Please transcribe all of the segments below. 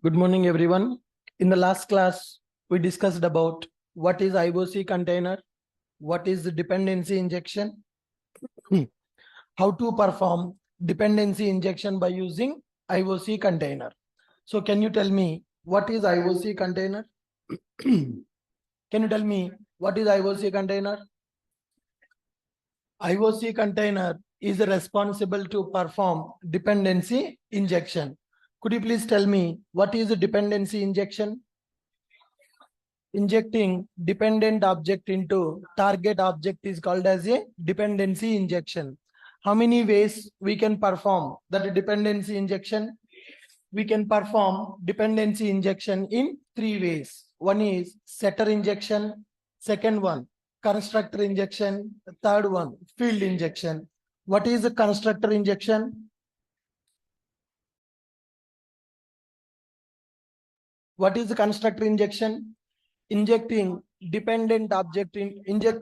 Good morning, everyone. In the last class, we discussed about what is IOC container, what is the dependency injection, how to perform dependency injection by using IOC container. So can you tell me what is IOC container? Can you tell me what is IOC container? IOC container is responsible to perform dependency injection. Could you please tell me what is a dependency injection? Injecting dependent object into target object is called as a dependency injection. How many ways we can perform that dependency injection? We can perform dependency injection in 3 ways. One is setter injection, second one constructor injection, third one field injection. What is a constructor injection? What is the constructor injection? Injecting dependent object into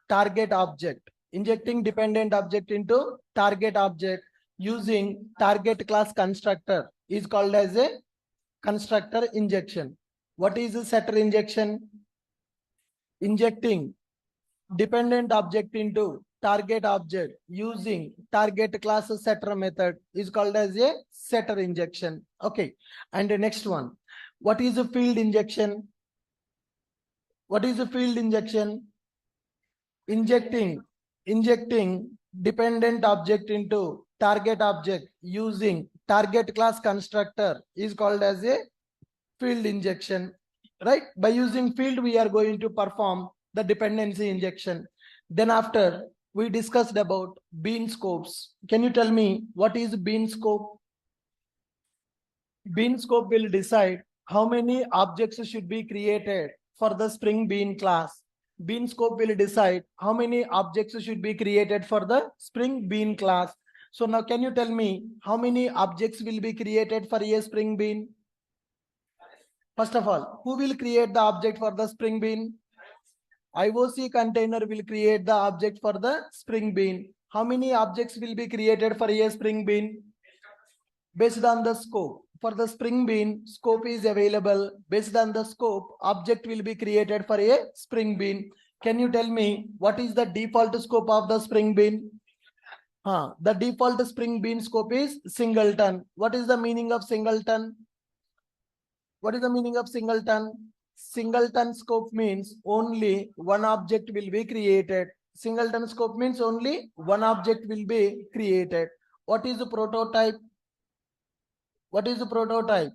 target object. Injecting dependent object into target object using target class constructor is called as a constructor injection. What is a setter injection? Injecting dependent object into target object using target class setter method is called as a setter injection. Okay, and the next one, what is a field injection? What is a field injection? Injecting dependent object into target object using target class constructor is called as a field injection, right? By using field, we are going to perform the dependency injection. Then after, we discussed about bean scopes. Can you tell me what is bean scope? Bean scope will decide how many objects should be created for the Spring Bean class. Bean scope will decide how many objects should be created for the Spring Bean class. So now can you tell me how many objects will be created for a Spring Bean? First of all, who will create the object for the Spring Bean? IOC container will create the object for the Spring Bean. How many objects will be created for a Spring Bean? Based on the scope. For the Spring Bean, scope is available. Based on the scope, object will be created for a Spring Bean. Can you tell me what is the default scope of the Spring Bean? The default Spring Bean scope is singleton. What is the meaning of singleton? What is the meaning of singleton? Singleton scope means only one object will be created. Singleton scope means only one object will be created. What is the prototype? What is the prototype?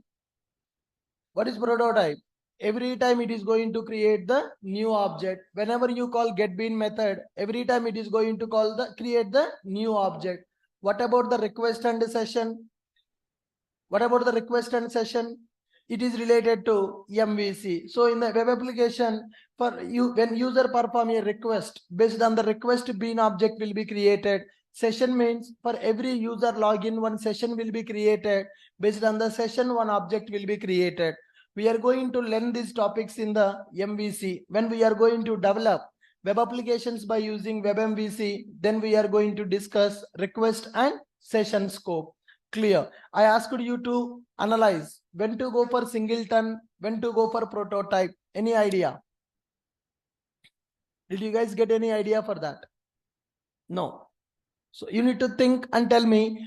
What is prototype? Every time it is going to create the new object. Whenever you call getBean method, every time it is going to create the new object. What about the request and session? What about the request and session? It is related to MVC. So in the web application, for you, when user perform a request, based on the request bean object will be created. Session means for every user login, one session will be created. Based on the session, one object will be created. We are going to learn these topics in the MVC. When we are going to develop web applications by using WebMVC, then we are going to discuss request and session scope. Clear. I asked you to analyze when to go for singleton, when to go for prototype. Any idea? Did you guys get any idea for that? No. So you need to think and tell me.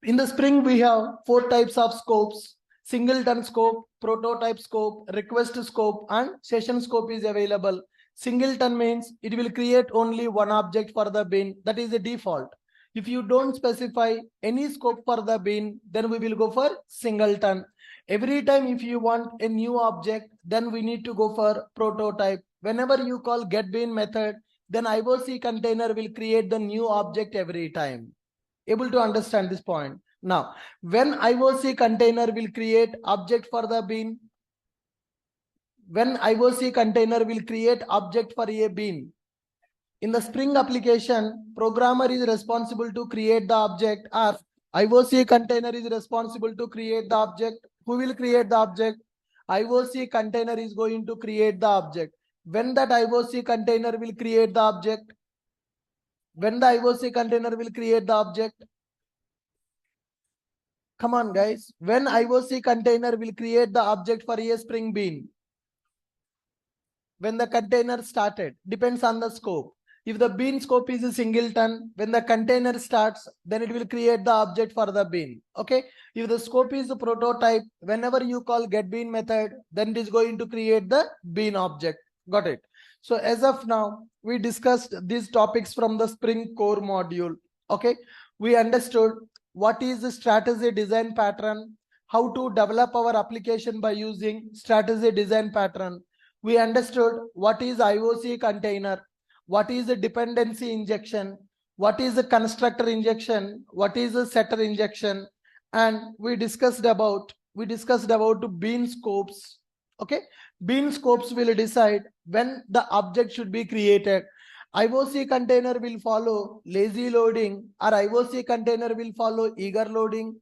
In the Spring, we have 4 types of scopes: singleton scope, prototype scope, request scope, and session scope is available. Singleton means it will create only one object for the bean. That is the default. If you don't specify any scope for the bean, then we will go for singleton. Every time if you want a new object, then we need to go for prototype. Whenever you call getBean method, then IOC container will create the new object every time. Able to understand this point? Now, when IOC container will create object for the bean, when IOC container will create object for a bean, in the Spring application, programmer is responsible to create the object, or IOC container is responsible to create the object. Who will create the object? IOC container is going to create the object. When that IOC container will create the object? When the IOC container will create the object? Come on, guys. When IOC container will create the object for a spring bean? When the container started, depends on the scope. If the bean scope is a singleton, when the container starts, then it will create the object for the bean. Okay. If the scope is a prototype, whenever you call get bean method, then it is going to create the bean object. Got it? So as of now, we discussed these topics from the Spring core module. Okay. We understood what is the strategy design pattern, how to develop our application by using strategy design pattern. We understood what is IOC container, what is the dependency injection, what is the constructor injection, what is the setter injection, and we discussed about bean scopes. Okay, bean scopes will decide when the object should be created. IOC container will follow lazy loading, or IOC container will follow eager loading.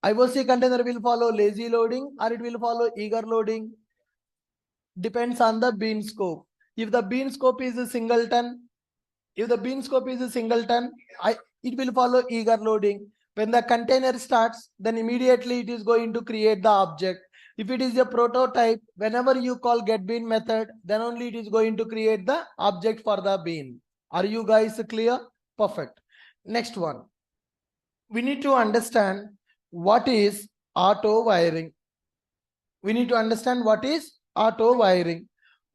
IOC container will follow lazy loading, or it will follow eager loading. Depends on the bean scope. If the bean scope is a singleton, it will follow eager loading. When the container starts, then immediately it is going to create the object. If it is a prototype, whenever you call get bean method, then only it is going to create the object for the bean. Are you guys clear? Perfect. Next one. We need to understand what is auto wiring.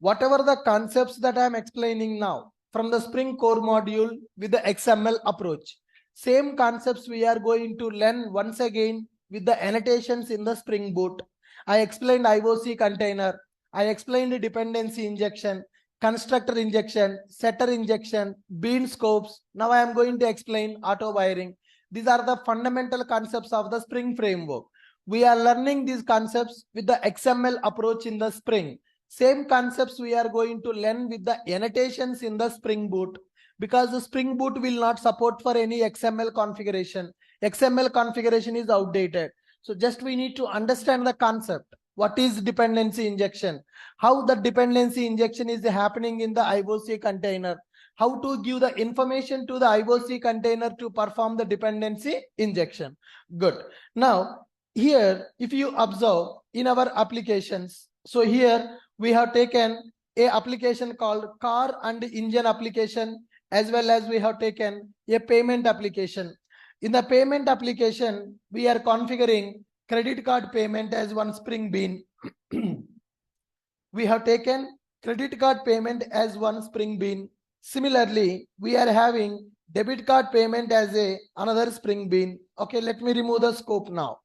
Whatever the concepts that I am explaining now from the Spring core module with the XML approach, same concepts we are going to learn once again with the annotations in the Spring Boot. I explained IOC container, I explained dependency injection, constructor injection, setter injection, bean scopes. Now I am going to explain auto wiring. These are the fundamental concepts of the Spring framework. We are learning these concepts with the XML approach in the Spring. Same concepts we are going to learn with the annotations in the Spring Boot, because the Spring Boot will not support for any XML configuration. XML configuration is outdated. So just we need to understand the concept. What is dependency injection? How the dependency injection is happening in the IOC container? How to give the information to the IOC container to perform the dependency injection. Good. Now, here, if you observe in our applications, so here we have taken a application called car and engine application, as well as we have taken a payment application. In the payment application, we are configuring credit card payment as one Spring Bean. We have taken credit card payment as one Spring Bean. Similarly, we are having debit card payment as another Spring Bean. Okay, let me remove the scope now.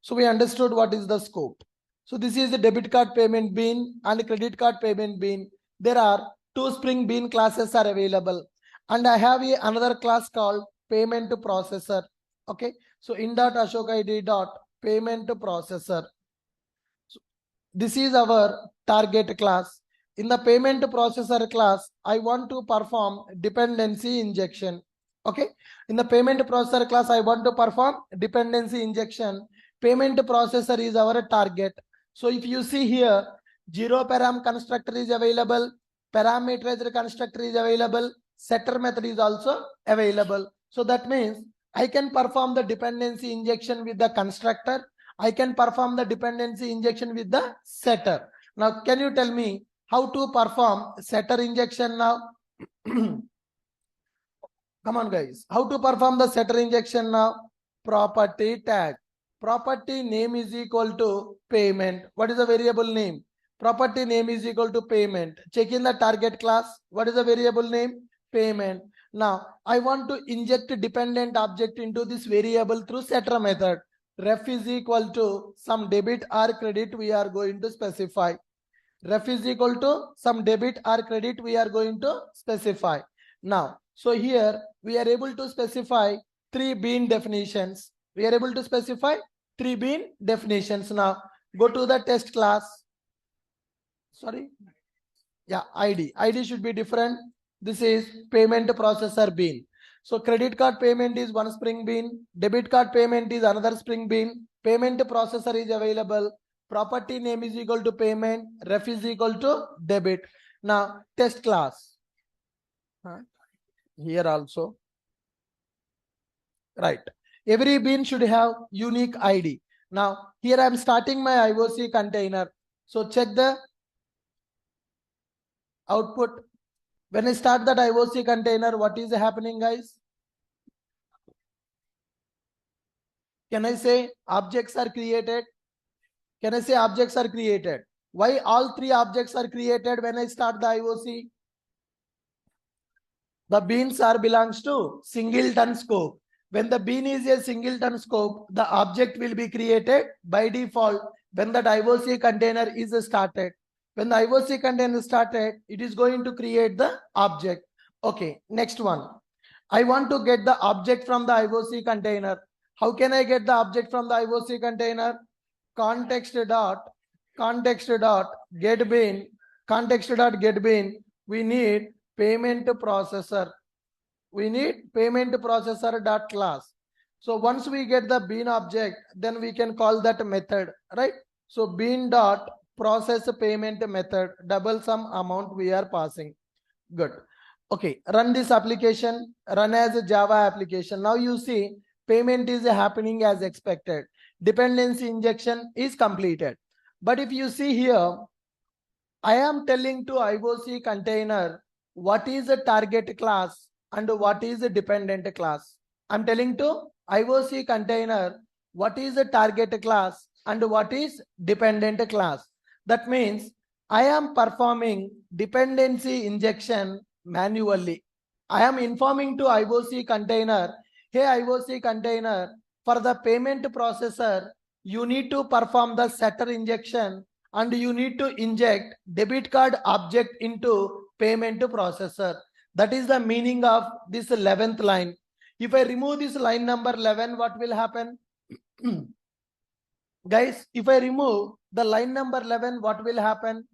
So we understood what is the scope. So this is the debit card payment bean and credit card payment bean. There are two Spring Bean classes are available. And I have another class called payment processor. Okay. So in.ashokid.payment processor. So this is our target class. In the payment processor class, I want to perform dependency injection. Okay. In the payment processor class, I want to perform dependency injection. Payment processor is our target. So if you see here, zero param constructor is available, parameterized constructor is available, setter method is also available. So that means I can perform the dependency injection with the constructor. I can perform the dependency injection with the setter. Now, can you tell me how to perform setter injection now? Come on, guys. How to perform the setter injection now? Property tag. Property name is equal to payment. What is the variable name? Property name is equal to payment. Check in the target class. What is the variable name? Payment. Now, I want to inject a dependent object into this variable through setter method. Ref is equal to some debit or credit we are going to specify. Ref is equal to some debit or credit we are going to specify. Now, so here we are able to specify three bean definitions. We are able to specify three bean definitions. Now, go to the test class. Sorry. Yeah, ID. ID should be different. This is payment processor bean. So credit card payment is one Spring Bean. Debit card payment is another Spring Bean. Payment processor is available. Property name is equal to payment. Ref is equal to debit. Now, test class. Here also. Right. Every bean should have unique ID. Now, here I am starting my IOC container. So check the output. When I start that IOC container, what is happening, guys? Can I say objects are created? Can I say objects are created? Why all three objects are created when I start the IOC? The beans are belongs to singleton scope. When the bean is a singleton scope, the object will be created by default when that IOC container is started. When the IOC container is started, it is going to create the object. Okay, next one. I want to get the object from the IOC container. How can I get the object from the IOC container? Context dot get bean, context dot get bean. We need payment processor. We need payment processor dot class. So once we get the bean object, then we can call that method, right? So bean dot process payment method, double sum amount we are passing. Good. Okay, run this application, run as a Java application. Now you see payment is happening as expected. Dependency injection is completed. But if you see here, I am telling to IOC container what is a target class and what is a dependent class. I'm telling to IOC container what is a target class and what is dependent class. That means I am performing dependency injection manually. I am informing to IOC container, hey IOC container, for the payment processor, you need to perform the setter injection and you need to inject debit card object into payment processor. That is the meaning of this 11th line. If I remove this line number 11, what will happen? Guys, if I remove the line number 11, what will happen?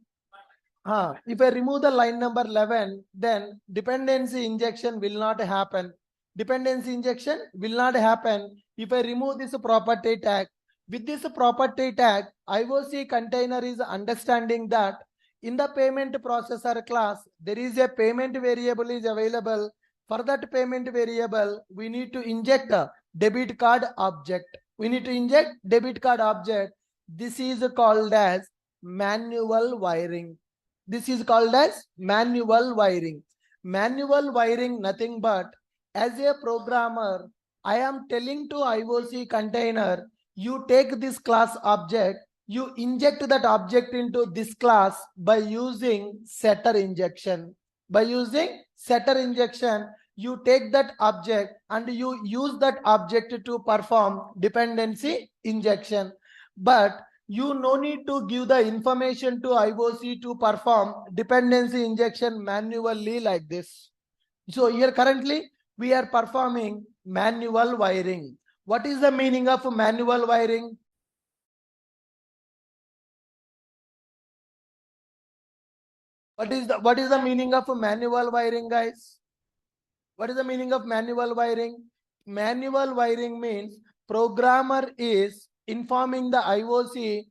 If I remove the line number 11, then dependency injection will not happen. Dependency injection will not happen if I remove this property tag. With this property tag, IOC container is understanding that in the payment processor class, there is a payment variable is available. For that payment variable, we need to inject a debit card object. We need to inject debit card object. This is called as manual wiring. This is called as manual wiring. Manual wiring nothing but as a programmer, I am telling to IOC container, you take this class object, you inject that object into this class by using setter injection. By using setter injection, you take that object and you use that object to perform dependency injection. But you no need to give the information to IOC to perform dependency injection manually like this. So here currently we are performing manual wiring. What is the meaning of manual wiring? What is the meaning of manual wiring, guys? What is the meaning of manual wiring? Manual wiring means programmer is informing the IOC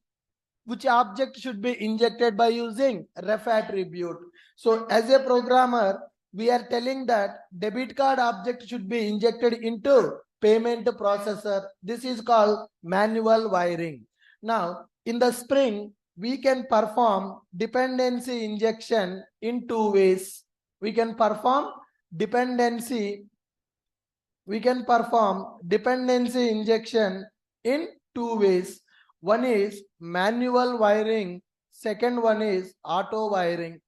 which object should be injected by using ref attribute. So as a programmer, we are telling that debit card object should be injected into payment processor. This is called manual wiring. Now, in the Spring, we can perform dependency injection in two ways. We can perform dependency injection in two ways. One is manual wiring, second one is auto wiring.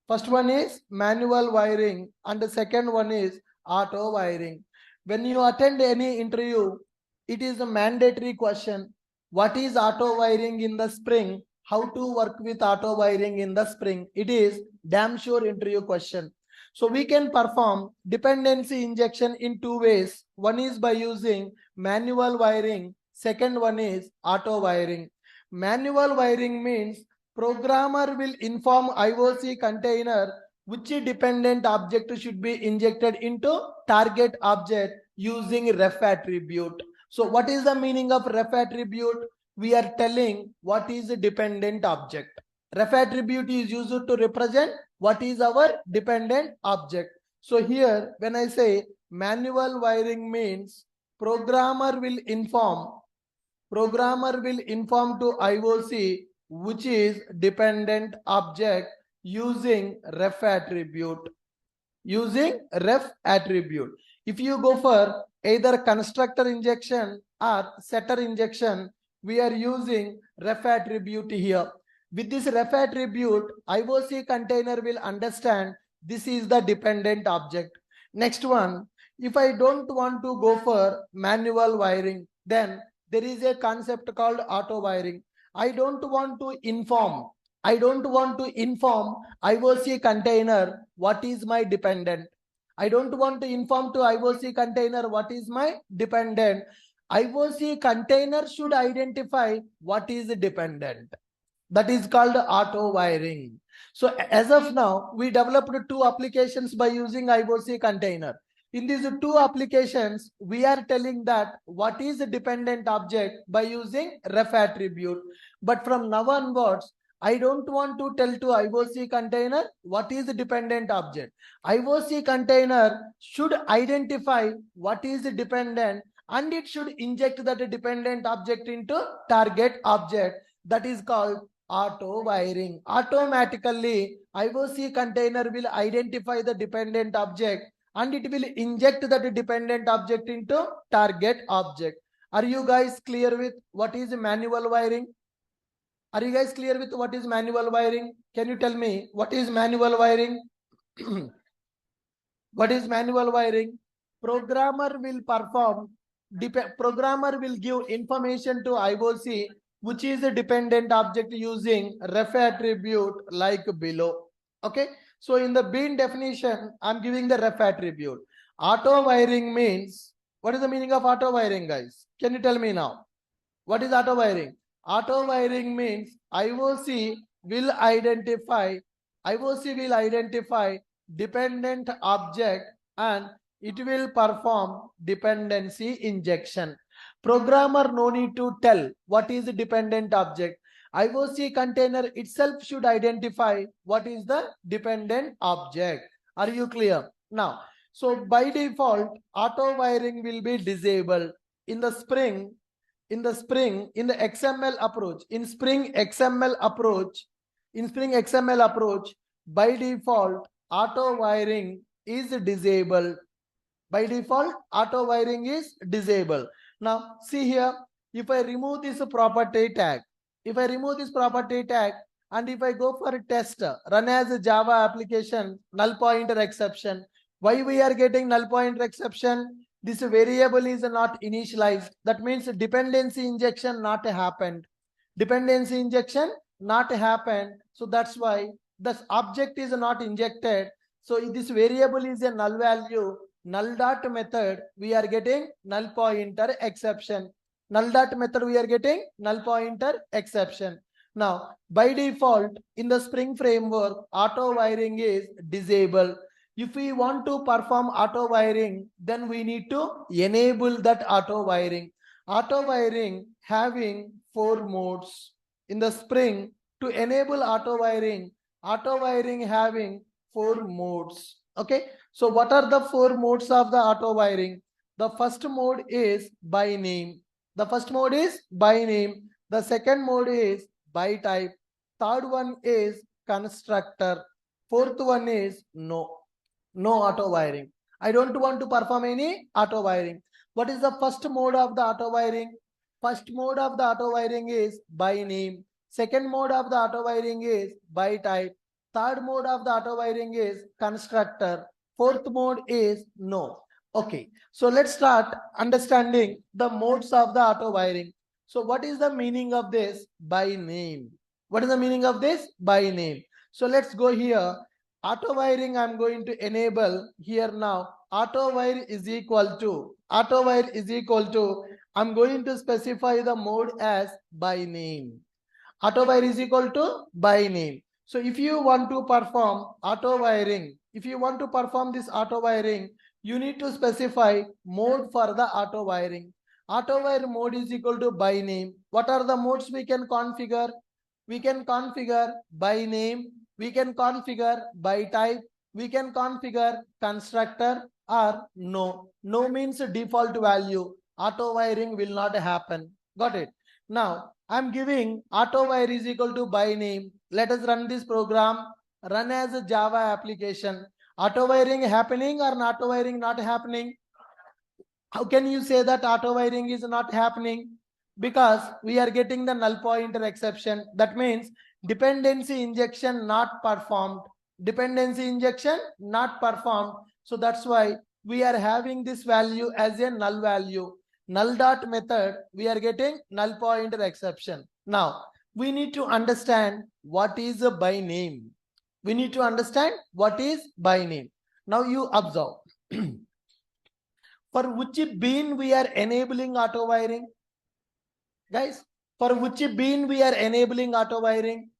First one is manual wiring and the second one is auto wiring. When you attend any interview, it is a mandatory question. What is auto wiring in the Spring? How to work with auto wiring in the Spring? It is damn sure interview question. So we can perform dependency injection in two ways. One is by using manual wiring. Second one is auto wiring. Manual wiring means programmer will inform IOC container which dependent object should be injected into target object using ref attribute. So what is the meaning of ref attribute? We are telling what is a dependent object. Ref attribute is used to represent what is our dependent object. So here when I say manual wiring means programmer will inform to IOC which is dependent object using ref attribute. If you go for either constructor injection or setter injection, we are using ref attribute here. With this ref attribute, IOC container will understand this is the dependent object. Next one, if I don't want to go for manual wiring, then there is a concept called auto wiring. I don't want to inform IOC container what is my dependent. I don't want to inform to IOC container what is my dependent. IOC container should identify what is dependent. That is called auto wiring. So as of now, we developed two applications by using IOC container. In these two applications, we are telling that what is a dependent object by using ref attribute. But from now onwards, I don't want to tell to IOC container what is the dependent object. IOC container should identify what is the dependent and it should inject that dependent object into target object. That is called auto wiring. Automatically, IOC container will identify the dependent object and it will inject that dependent object into target object. Are you guys clear with what is manual wiring? Are you guys clear with what is manual wiring? Can you tell me what is manual wiring? What is manual wiring? Programmer will give information to IOC which is a dependent object using ref attribute like below. Okay. So in the bean definition, I'm giving the ref attribute. Auto wiring means, what is the meaning of auto wiring, guys? Can you tell me now? What is auto wiring? Auto wiring means IOC will identify dependent object and it will perform dependency injection. Programmer no need to tell what is the dependent object. IOC container itself should identify what is the dependent object. Are you clear? Now, so by default, auto wiring will be disabled. In the Spring XML approach, by default, auto wiring is disabled. By default, auto wiring is disabled. Now, see here, if I remove this property tag, and if I go for a test, run as a Java application, null pointer exception. Why we are getting null pointer exception? This variable is not initialized. That means dependency injection not happened. So that's why this object is not injected. So this variable is a null value. Null dot method, we are getting null pointer exception. Now, by default, in the Spring framework, auto wiring is disabled. If we want to perform auto wiring, then we need to enable that auto wiring. Auto wiring having 4 modes. In the Spring, to enable auto wiring having 4 modes. Okay. So what are the 4 modes of the auto wiring? The first mode is by name. The second mode is by type. Third one is constructor. Fourth one is no auto wiring. I don't want to perform any auto wiring. What is the first mode of the auto wiring? First mode of the auto wiring is by name. Second mode of the auto wiring is by type. Third mode of the auto wiring is constructor. Fourth mode is no. Okay, so let's start understanding the modes of the auto wiring. So what is the meaning of this by name? So let's go here. Auto wiring I'm going to enable here now. Auto wire is equal to, I'm going to specify the mode as by name. Auto wire is equal to by name. So if you want to perform auto wiring, this auto wiring, you need to specify mode for the auto wiring. Auto wire mode is equal to by name. What are the modes we can configure? We can configure by name, we can configure by type, we can configure constructor or no. No means default value. auto wiring will not happen. Got it? Now I'm giving auto wire is equal to by name. Let us run this program. Run as a Java application. Auto wiring happening or auto wiring not happening? How can you say that auto wiring is not happening? Because we are getting the null pointer exception. That means dependency injection not performed. Dependency injection not performed. So that's why we are having this value as a null value. Null dot method, we are getting null pointer exception. Now we need to understand what is a by name. We need to understand what is by name. Now you observe. For which bean we are enabling auto wiring? Guys, for which bean we are enabling auto wiring?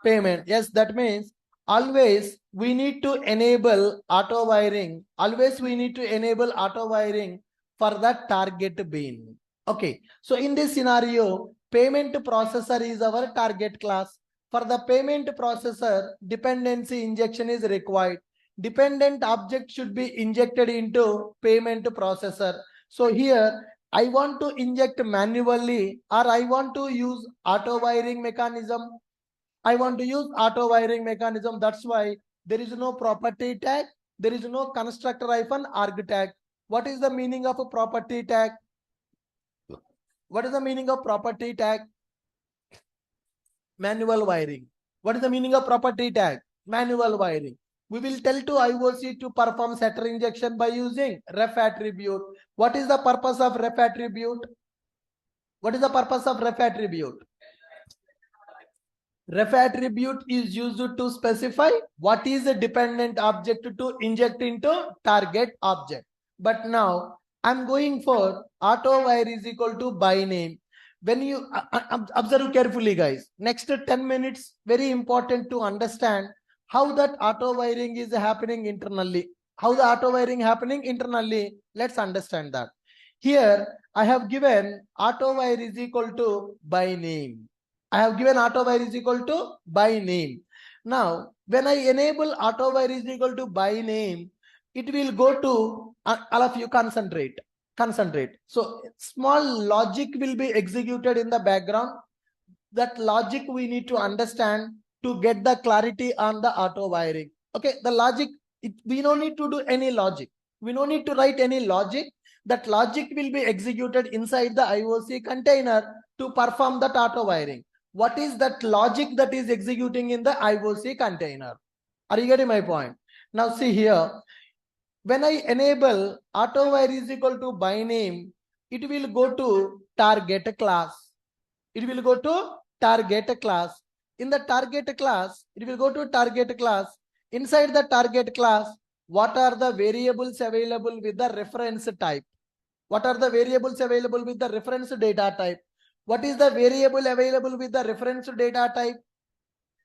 Payment. Yes, that means always we need to enable auto wiring. Always we need to enable auto wiring for the target bean. Okay. So in this scenario, payment processor is our target class. For the payment processor, dependency injection is required. Dependent object should be injected into payment processor. So here I want to inject manually or I want to use auto wiring mechanism. I want to use auto wiring mechanism. That's why there is no property tag. There is no constructor-arg tag. What is the meaning of a property tag? What is the meaning of property tag? Manual wiring. What is the meaning of property tag? Manual wiring. We will tell to IOC to perform setter injection by using ref attribute. What is the purpose of ref attribute? What is the purpose of ref attribute? Ref attribute is used to specify what is a dependent object to inject into target object. But now I'm going for auto wire is equal to by name. When you observe carefully, guys, next 10 minutes, very important to understand how that auto wiring is happening internally. How the auto wiring happening internally, let's understand that. Here I have given auto wire is equal to by name. I have given auto wire is equal to by name. Now when I enable auto wire is equal to by name, it will go to all of you concentrate. So small logic will be executed in the background. That logic we need to understand to get the clarity on the auto wiring. Okay, the logic, we don't need to do any logic. We don't need to write any logic. That logic will be executed inside the IOC container to perform that auto wiring. What is that logic that is executing in the IOC container? Are you getting my point? Now see here. When I enable auto wire is equal to by name, it will go to target class. It will go to target class. In the target class, it will go to target class. Inside the target class, what are the variables available with the reference type? What are the variables available with the reference data type? What is the variable available with the reference data type?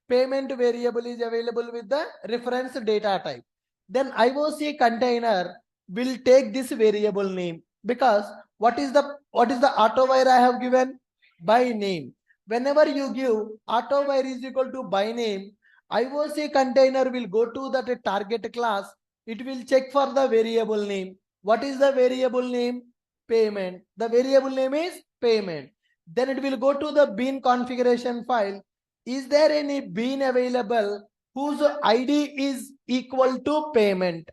Payment variable is available with the reference data type. Then IOC container will take this variable name, because what is the auto wire I have given? By name. Whenever you give auto wire is equal to by name, IOC container will go to that target class. It will check for the variable name. What is the variable name? Payment. The variable name is payment. Then it will go to the bean configuration file. Is there any bean available whose ID is equal to payment?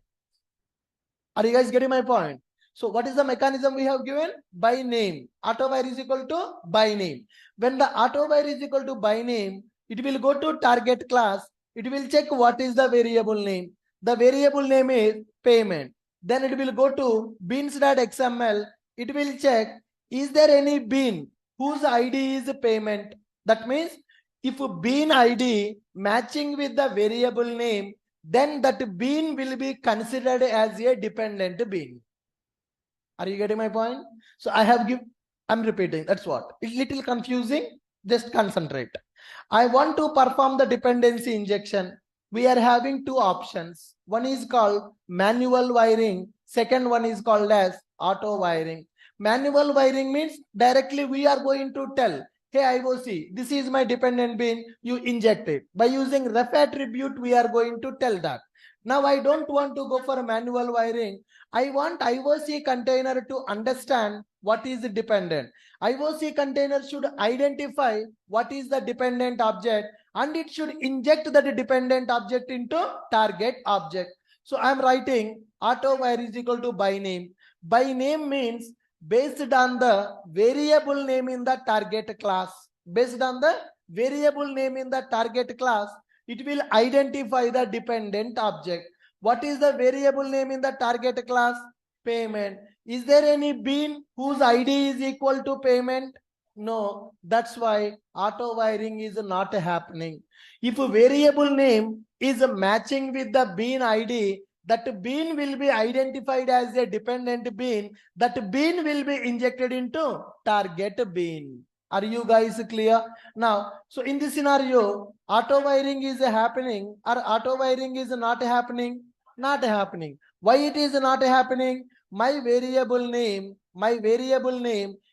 Are you guys getting my point? So what is the mechanism we have given? By name. Auto wire is equal to by name. When the auto wire is equal to by name, it will go to target class. It will check what is the variable name. The variable name is payment. Then it will go to beans.xml. It will check, is there any bean whose ID is payment? That means if bean ID matching with the variable name, then that bean will be considered as a dependent bean. Are you getting my point? So I'm repeating. That's what. It's little confusing. Just concentrate. I want to perform the dependency injection. We are having two options. One is called manual wiring. Second one is called as auto wiring. Manual wiring means directly we are going to tell, hey IOC, this is my dependent bean, you inject it. By using ref attribute, we are going to tell that. Now I don't want to go for manual wiring. I want IOC container to understand what is dependent. IOC container should identify what is the dependent object and it should inject that dependent object into target object. So I'm writing auto wire is equal to by name. By name means based on the variable name in the target class. Based on the variable name in the target class, it will identify the dependent object. What is the variable name in the target class? Payment. Is there any bean whose ID is equal to payment? No, that's why auto wiring is not happening. If a variable name is matching with the bean ID, that bean will be identified as a dependent bean. That bean will be injected into target bean. Are you guys clear? Now, so in this scenario, auto wiring is happening or auto wiring is not happening? Not happening. Why it is not happening? My variable name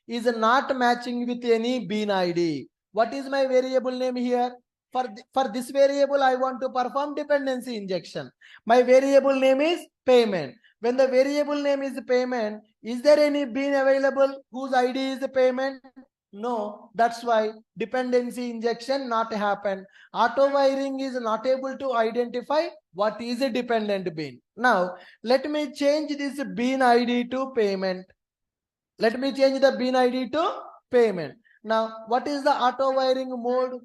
is not matching with any bean ID. What is my variable name here? For this variable, I want to perform dependency injection. My variable name is payment. When the variable name is payment, is there any bean available whose ID is payment? No, that's why dependency injection not happen. Auto wiring is not able to identify what is a dependent bean. Now, let me change this bean ID to payment. Let me change the bean ID to payment. Now, what is the auto wiring mode?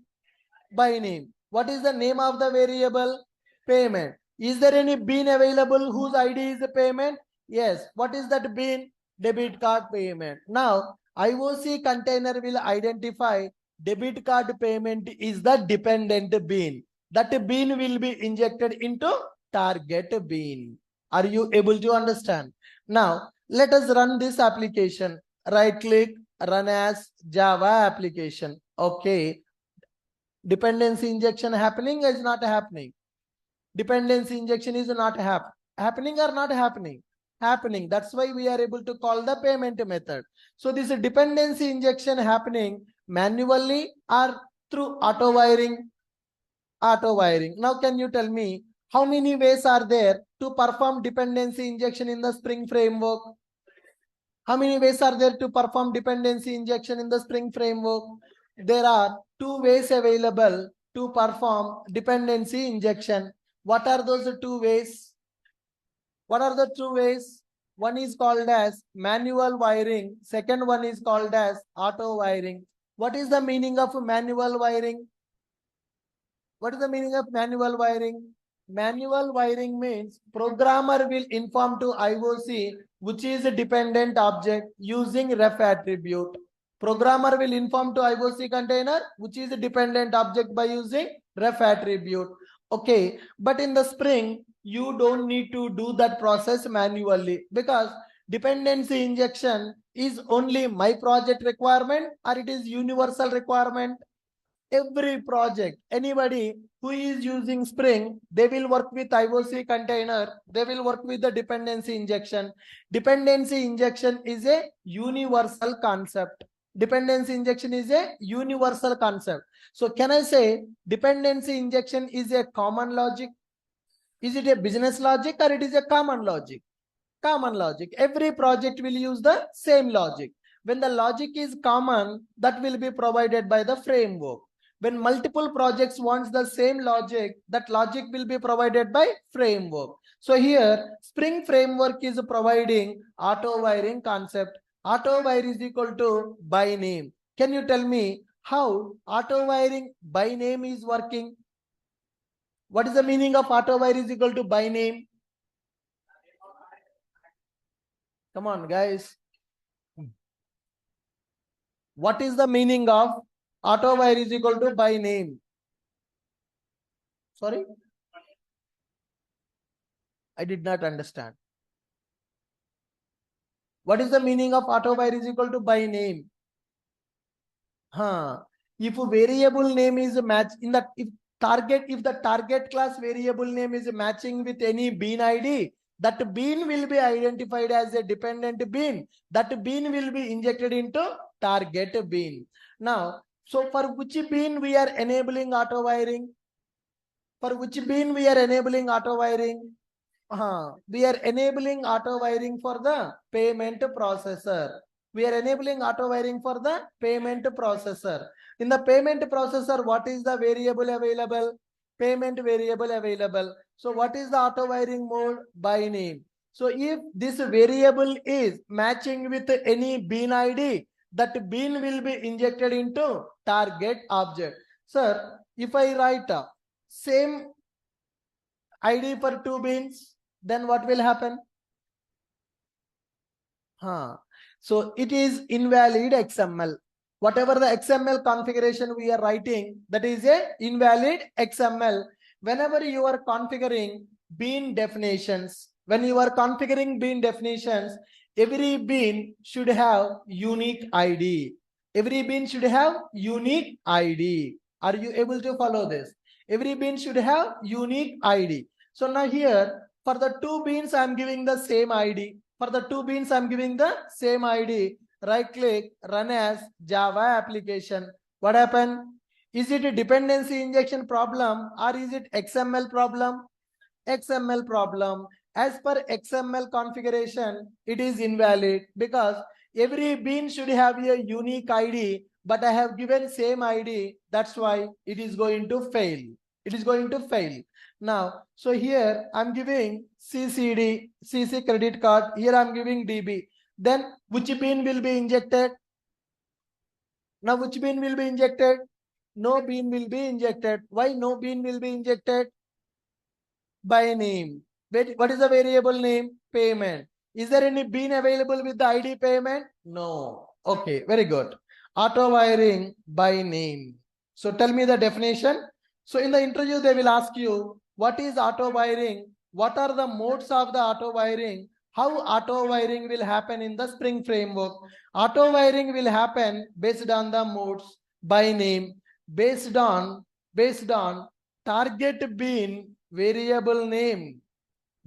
By name. What is the name of the variable? Payment. Is there any bean available whose ID is payment? Yes. What is that bean? Debit card payment. Now, IOC container will identify debit card payment is the dependent bean. That bean will be injected into target bean. Are you able to understand? Now, let us run this application. Right click, run as Java application. Okay. Dependency injection happening is not happening. Dependency injection is not happening or not happening? Happening. That's why we are able to call the payment method. So this dependency injection happening manually or through auto wiring? Auto wiring. Now can you tell me how many ways are there to perform dependency injection in the Spring framework? How many ways are there to perform dependency injection in the Spring framework? There are 2 ways available to perform dependency injection. What are those 2 ways? What are the 2 ways? One is called as manual wiring. Second one is called as auto wiring. What is the meaning of manual wiring? What is the meaning of manual wiring? Manual wiring means programmer will inform to IOC which is a dependent object using ref attribute. Programmer will inform to IOC container which is a dependent object by using ref attribute. Okay, but in the Spring, you don't need to do that process manually because dependency injection is only my project requirement or it is universal requirement. Every project, anybody who is using Spring, they will work with IOC container. They will work with the dependency injection. Dependency injection is a universal concept. Dependency injection is a universal concept. So can I say dependency injection is a common logic? Is it a business logic or it is a common logic? Common logic. Every project will use the same logic. When the logic is common, that will be provided by the framework. When multiple projects wants the same logic, that logic will be provided by framework. So here, Spring framework is providing auto wiring concept. Auto wire is equal to by name. Can you tell me how auto wiring by name is working? What is the meaning of auto wire is equal to by name? Come on, guys. What is the meaning of auto wire is equal to by name? Sorry? I did not understand. What is the meaning of auto wire is equal to by name? If a variable name is a match in that if the target class variable name is matching with any bean ID, that bean will be identified as a dependent bean. That bean will be injected into target bean. Now, so for which bean we are enabling auto wiring? For which bean we are enabling auto wiring? We are enabling auto wiring for the payment processor. We are enabling auto wiring for the payment processor. In the payment processor, what is the variable available? Payment variable available. So what is the auto wiring mode? By name. So if this variable is matching with any bean ID, that bean will be injected into target object. Sir, if I write same ID for two beans, then what will happen? So it is invalid XML. Whatever the XML configuration we are writing, that is a invalid XML. Whenever you are configuring bean definitions, when you are configuring bean definitions, every bean should have unique ID. Every bean should have unique ID. Are you able to follow this? Every bean should have unique ID. So now here, for the two beans, I am giving the same ID. For the two beans, I'm giving the same ID. Right click, run as Java application. What happened? Is it a dependency injection problem or is it XML problem? XML problem. As per XML configuration, it is invalid because every bean should have a unique ID, but I have given same ID. That's why it is going to fail. It is going to fail. Now, so here I'm giving CCD, CC credit card. Here I'm giving DB. Then which bean will be injected? Now which bean will be injected? No bean will be injected. Why no bean will be injected? By name. What is the variable name? Payment. Is there any bean available with the ID payment? No. Okay, very good. Auto wiring by name. So tell me the definition. So in the interview, they will ask you, what is auto wiring? What are the modes of the auto wiring? How auto wiring will happen in the Spring framework? Auto wiring will happen based on the modes by name, based on target bean variable name.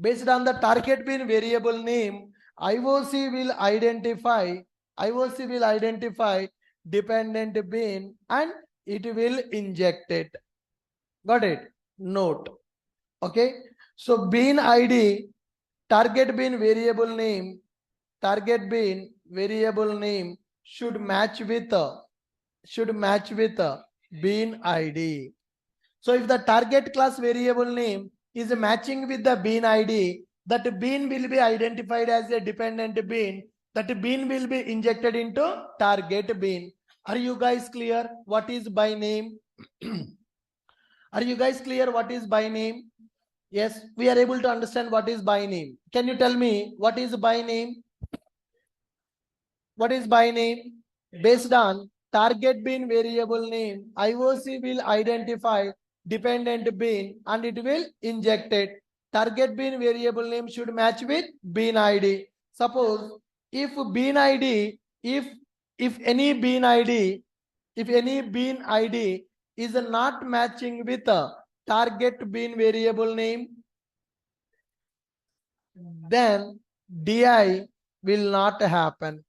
Based on the target bean variable name, IOC will identify dependent bean and it will inject it. Got it? Note. Okay. So bean ID, target bean variable name should match with bean ID. So if the target class variable name is matching with the bean ID, that bean will be identified as a dependent bean. That bean will be injected into target bean. Are you guys clear what is by name? Are you guys clear what is by name? Yes, we are able to understand what is by name. Can you tell me what is by name? What is by name? Based on target bean variable name, IOC will identify dependent bean and it will inject it. Target bean variable name should match with bean ID. Suppose if bean ID, if any bean ID is not matching with a target bean variable name, then DI will not happen.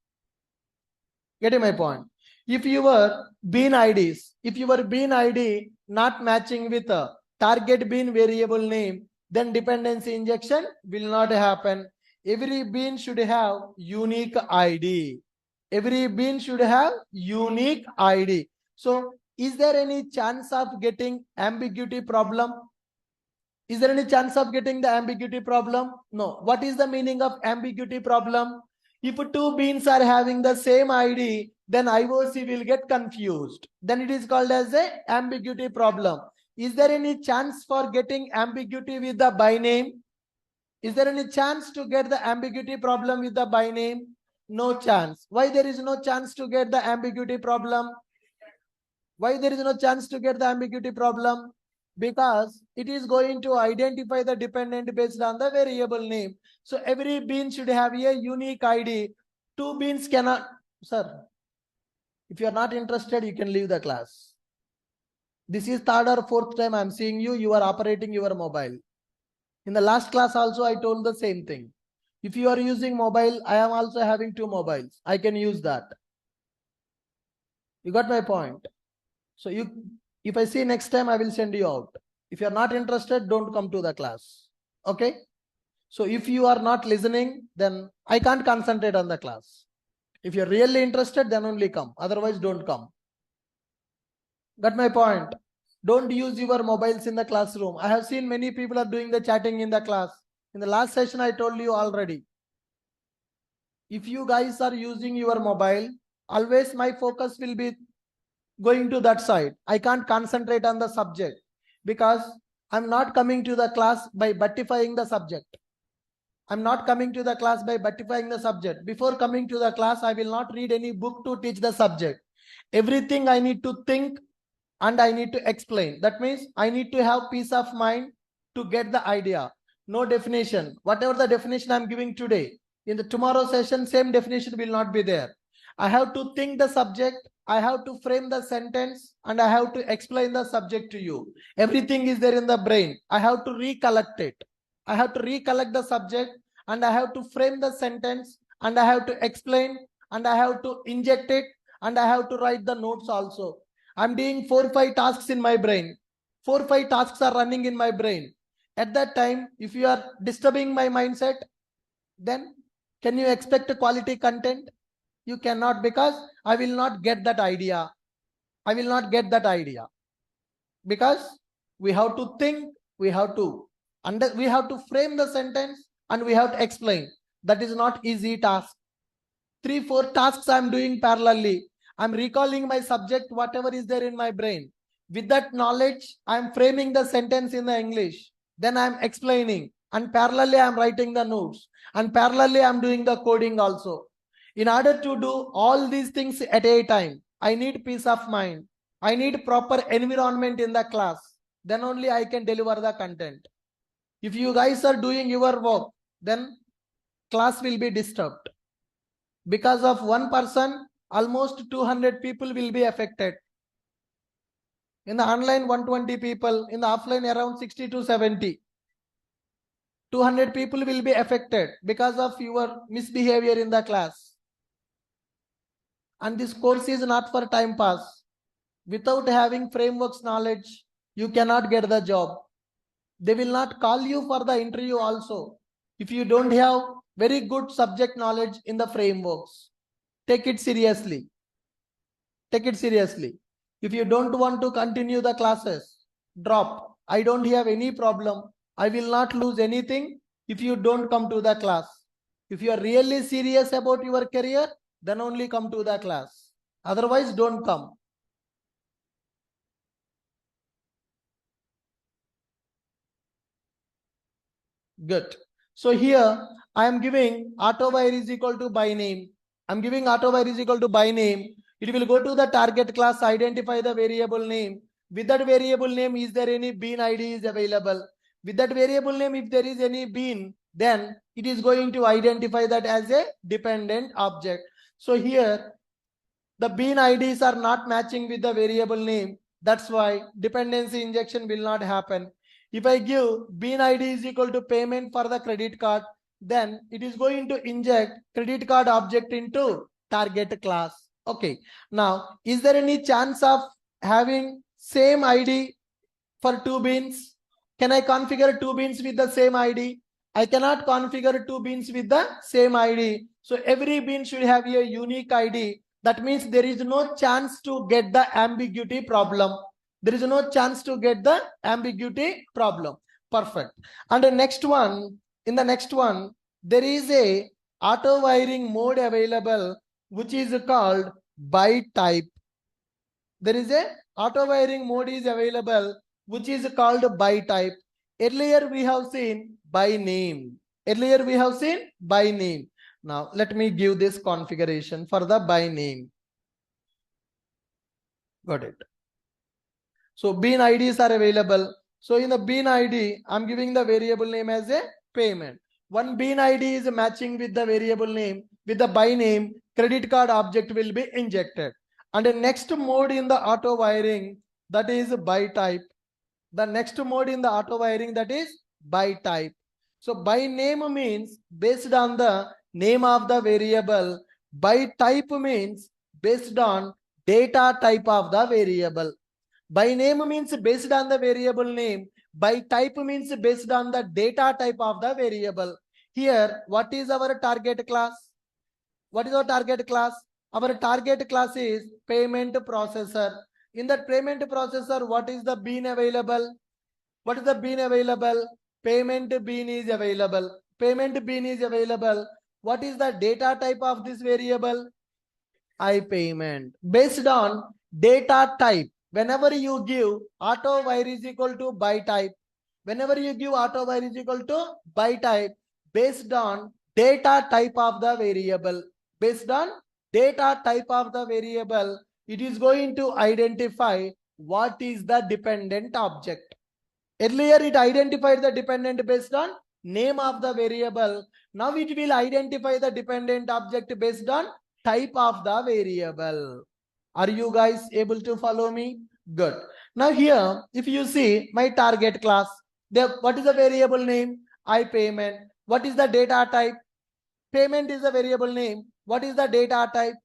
Getting my point? If your bean ID not matching with a target bean variable name, then dependency injection will not happen. Every bean should have unique ID. Every bean should have unique ID. So is there any chance of getting ambiguity problem? Is there any chance of getting the ambiguity problem? No. What is the meaning of ambiguity problem? If two beans are having the same ID, then IOC will get confused. Then it is called as a ambiguity problem. Is there any chance for getting ambiguity with the by name? Is there any chance to get the ambiguity problem with the by name? No chance. Why there is no chance to get the ambiguity problem? Why there is no chance to get the ambiguity problem? Because it is going to identify the dependent based on the variable name. So every bean should have a unique ID. Two beans cannot, sir, if you are not interested, you can leave the class. This is third or fourth time I am seeing you, you are operating your mobile. In the last class also, I told the same thing. If you are using mobile, I am also having two mobiles. I can use that. You got my point? So if I see next time, I will send you out. If you are not interested, don't come to the class. Okay. So if you are not listening, then I can't concentrate on the class. If you're really interested, then only come. Otherwise, don't come. Got my point? Don't use your mobiles in the classroom. I have seen many people are doing the chatting in the class. In the last session, I told you already. If you guys are using your mobile, always my focus will be going to that side. I can't concentrate on the subject because I'm not coming to the class by buttifying the subject. I'm not coming to the class by buttifying the subject. Before coming to the class, I will not read any book to teach the subject. Everything I need to think and I need to explain. That means I need to have peace of mind to get the idea. No definition. Whatever the definition I'm giving today, in the tomorrow session, same definition will not be there. I have to think the subject, I have to frame the sentence, and I have to explain the subject to you. Everything is there in the brain. I have to recollect it. I have to recollect the subject, and I have to frame the sentence, and I have to explain, and I have to inject it, and I have to write the notes also. I'm doing 4 or 5 tasks in my brain. 4 or 5 tasks are running in my brain. At that time, if you are disturbing my mindset, then can you expect a quality content? You cannot, because I will not get that idea. I will not get that idea. Because we have to think, we have to frame the sentence, and we have to explain. That is not easy task. 3 or 4 tasks I'm doing parallelly. I'm recalling my subject, whatever is there in my brain. With that knowledge, I'm framing the sentence in the English. Then I'm explaining. And parallelly, I'm writing the notes. And parallelly, I'm doing the coding also. In order to do all these things at a time, I need peace of mind. I need proper environment in the class. Then only I can deliver the content. If you guys are doing your work, then class will be disturbed. Because of one person, almost 200 people will be affected. In the online, 120 people. In the offline, around 60 to 70. 200 people will be affected because of your misbehavior in the class. And this course is not for time pass. Without having frameworks knowledge, you cannot get the job. They will not call you for the interview also if you don't have very good subject knowledge in the frameworks. Take it seriously. Take it seriously. If you don't want to continue the classes, drop. I don't have any problem. I will not lose anything if you don't come to the class. If you are really serious about your career, then only come to the class. Otherwise, don't come. Good. So here I am giving auto-wire is equal to by name. I'm giving auto-wire is equal to by name. It will go to the target class, identify the variable name. With that variable name, is there any bean ID is available? With that variable name, if there is any bean, then it is going to identify that as a dependent object. So here, the bean IDs are not matching with the variable name. That's why dependency injection will not happen. If I give bean ID is equal to payment for the credit card, then it is going to inject credit card object into target class. Okay. Now, is there any chance of having same ID for 2 beans? Can I configure 2 beans with the same ID? I cannot configure 2 beans with the same ID. So every bean should have a unique ID. That means there is no chance to get the ambiguity problem. There is no chance to get the ambiguity problem. Perfect. And the next one, in the next one, there is a auto wiring mode available, which is called by type. There is a auto wiring mode is available, which is called by type. Earlier we have seen by name. Earlier we have seen by name. Now let me give this configuration for the by name. Got it. So bean IDs are available. So in the bean ID, I'm giving the variable name as a payment. One bean ID is matching with the variable name. With the by name, credit card object will be injected. And the next mode in the auto wiring, that is by type. The next mode in the auto wiring, that is by type. So by name means based on the name of the variable. By type means based on data type of the variable. By name means based on the variable name. By type means based on the data type of the variable. Here, what is our target class? What is our target class? Our target class is payment processor. In that payment processor, what is the bean available? What is the bean available? Payment bean is available. Payment bean is available. What is the data type of this variable? iPayment. Based on data type, whenever you give auto wire is equal to by type, whenever you give auto wire is equal to by type, based on data type of the variable, based on data type of the variable, it is going to identify what is the dependent object. Earlier it identified the dependent based on name of the variable. Now it will identify the dependent object based on type of the variable. Are you guys able to follow me? Good. Now here, if you see my target class, what is the variable name? iPayment. What is the data type? Payment is the variable name. What is the data type?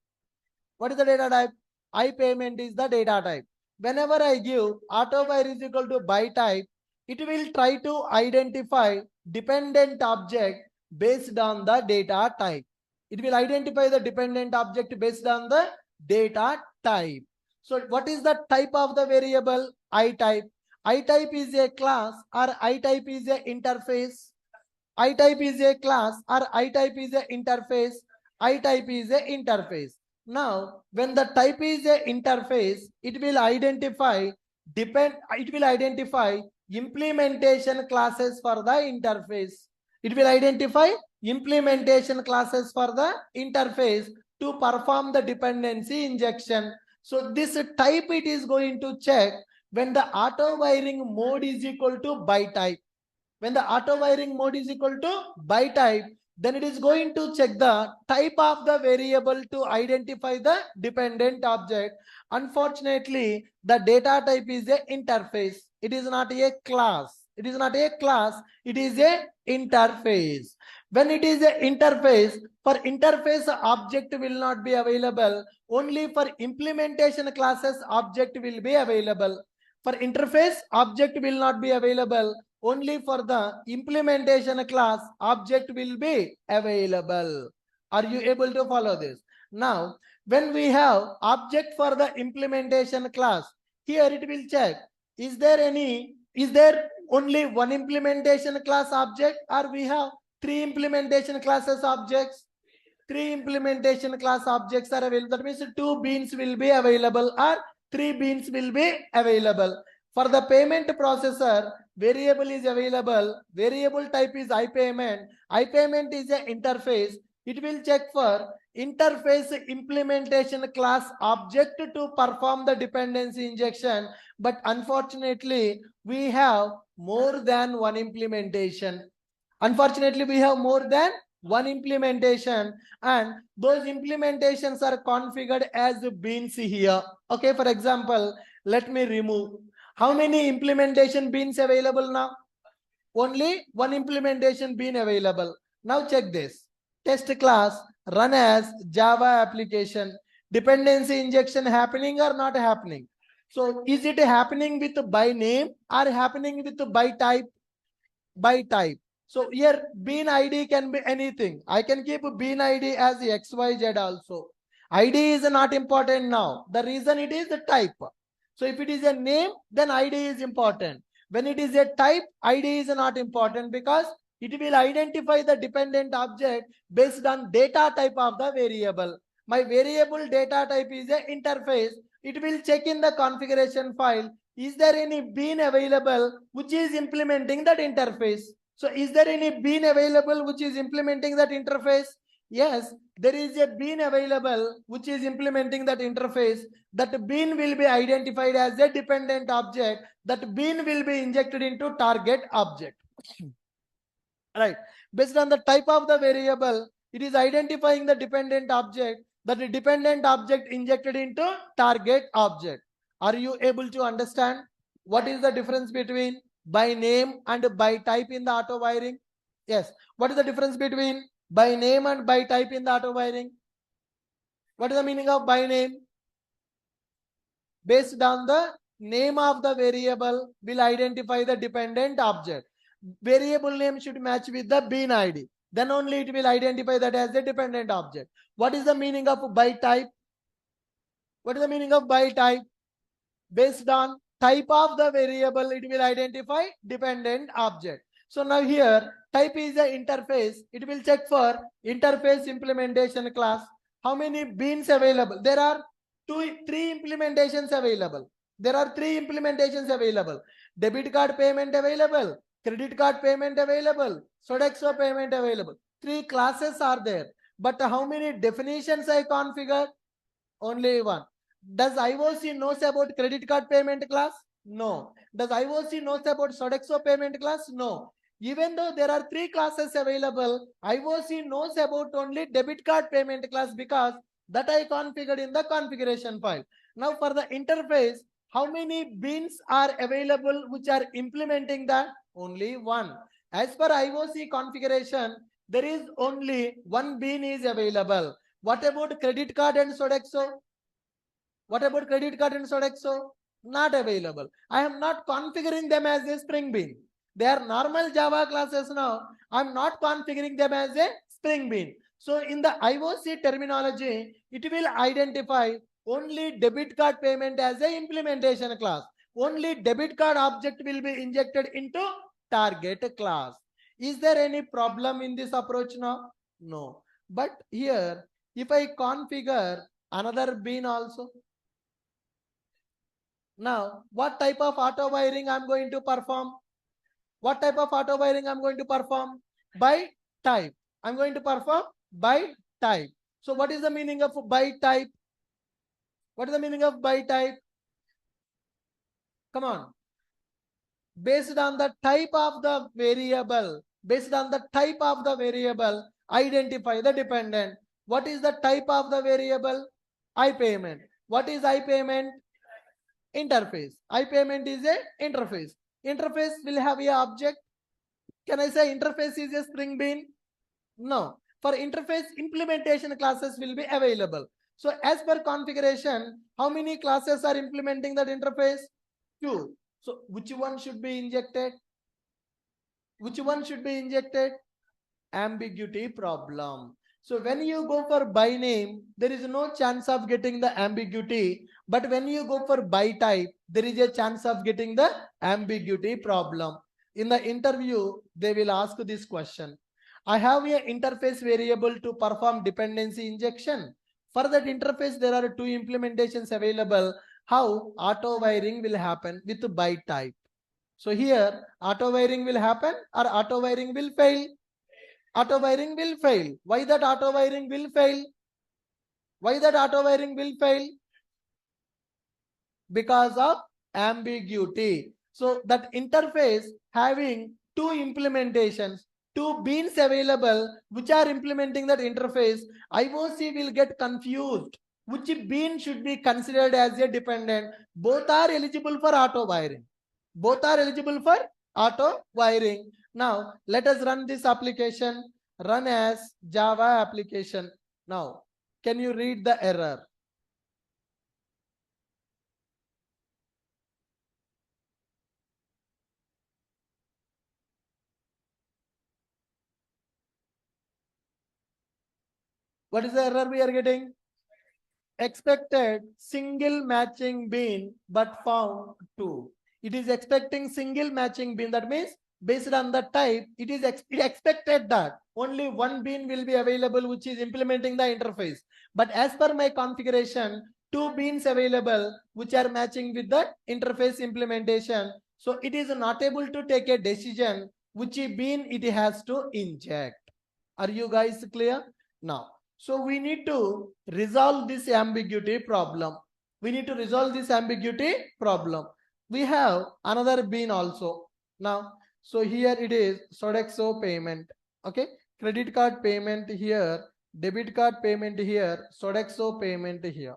What is the data type? iPayment is the data type. Whenever I give auto wire is equal to by type, it will try to identify dependent object based on the data type. It will identify the dependent object based on the data type. So what is the type of the variable? iType. iType is a class or iType is a interface. iType is a class or iType is a interface. iType is a interface. Now, when the type is a interface, it will identify implementation classes for the interface. It will identify implementation classes for the interface to perform the dependency injection. So this type it is going to check when the auto wiring mode is equal to by type. When the auto wiring mode is equal to by type, then it is going to check the type of the variable to identify the dependent object. Unfortunately, the data type is a interface. It is not a class. It is not a class. It is a interface. When it is a interface, for interface object will not be available. Only for implementation classes object will be available. For interface object will not be available. Only for the implementation class object will be available. Are you able to follow this? Now, when we have object for the implementation class, here it will check, is there only one implementation class object, or we have three implementation classes objects? Three implementation class objects are available. That means two beans will be available or three beans will be available. For the payment processor, variable is available. Variable type is iPayment. iPayment is an interface. It will check for interface implementation class object to perform the dependency injection. But unfortunately, we have more than one implementation. Unfortunately, we have more than one implementation, and those implementations are configured as beans here. Okay, for example, let me remove. How many implementation beans available now? Only one implementation bean available. Now check this. Test class run as Java application. Dependency injection happening or not happening? So is it happening with by name or happening with by type? By type. So here bean ID can be anything. I can keep bean ID as XYZ also. ID is not important now. The reason it is the type. So if it is a name, then ID is important. When it is a type, ID is not important because it will identify the dependent object based on data type of the variable. My variable data type is an interface. It will check in the configuration file. Is there any bean available which is implementing that interface? So is there any bean available which is implementing that interface? Yes, there is a bean available which is implementing that interface. That bean will be identified as a dependent object. That bean will be injected into target object. Right. Based on the type of the variable, it is identifying the dependent object. That the dependent object injected into target object. Are you able to understand what is the difference between by name and by type in the auto wiring? Yes. What is the difference between by name and by type in the auto wiring? What is the meaning of by name? Based on the name of the variable will identify the dependent object. Variable name should match with the bean ID. Then only it will identify that as a dependent object. What is the meaning of by type? What is the meaning of by type? Based on type of the variable, it will identify dependent object. So now here, type is the interface. It will check for interface implementation class. How many beans available? There are three implementations available. There are three implementations available. Debit card payment available, credit card payment available, Sodexo payment available. Three classes are there. But how many definitions I configure? Only one. Does IOC knows about credit card payment class? No. Does IOC knows about Sodexo payment class? No. Even though there are three classes available, IOC knows about only debit card payment class because that I configured in the configuration file. Now for the interface, how many beans are available which are implementing that? Only one. As per IOC configuration, there is only one bean is available. What about credit card and Sodexo? What about credit card and Sodexo? Not available. I am not configuring them as a Spring Bean. They are normal Java classes now. I am not configuring them as a Spring Bean. So in the IOC terminology, it will identify only debit card payment as a implementation class. Only debit card object will be injected into target class. Is there any problem in this approach now? No. But here, if I configure another bean also, now, what type of auto wiring I'm going to perform? What type of auto wiring I'm going to perform? By type. I'm going to perform by type. So what is the meaning of by type? What is the meaning of by type? Come on. Based on the type of the variable, identify the dependent. What is the type of the variable? I payment. What is I payment? Interface. I payment is a interface. Interface will have a object. Can I say interface is a Spring Bean? No. For interface, implementation classes will be available. So as per configuration, how many classes are implementing that interface? Two. So which one should be injected? Which one should be injected? Ambiguity problem. So when you go for by name, there is no chance of getting the ambiguity. But when you go for by type, there is a chance of getting the ambiguity problem. In the interview, they will ask this question. I have an interface variable to perform dependency injection. For that interface, there are two implementations available. How auto wiring will happen with by type. So here, auto wiring will happen or auto wiring will fail. Auto wiring will fail. Why that auto wiring will fail? Why that auto wiring will fail? Because of ambiguity. So that interface having two implementations, two beans available which are implementing that interface, IOC will get confused. Which bean should be considered as a dependent? Both are eligible for auto wiring. Both are eligible for auto wiring. Now let us run this application. Run as Java application. Now, can you read the error? What is the error we are getting? Expected single matching bean but found two. It is expecting single matching bean. That means based on the type, it expected that only one bean will be available which is implementing the interface. But as per my configuration, two beans available which are matching with the interface implementation. So it is not able to take a decision which bean it has to inject. Are you guys clear? Now, so we need to resolve this ambiguity problem. We need to resolve this ambiguity problem. We have another bean also. Now, so here it is Sodexo payment. Okay, credit card payment here, debit card payment here, Sodexo payment here.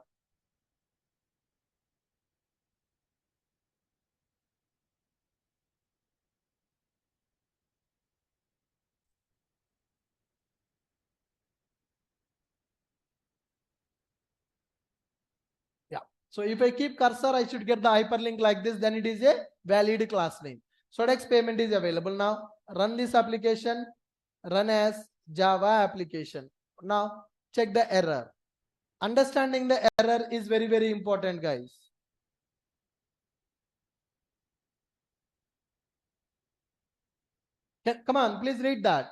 Yeah. So if I keep cursor, I should get the hyperlink like this, then it is a valid class name. SBMS payment is available now. Run this application, run as Java application. Now check the error. Understanding the error is very, very important, guys. Come on, please read that.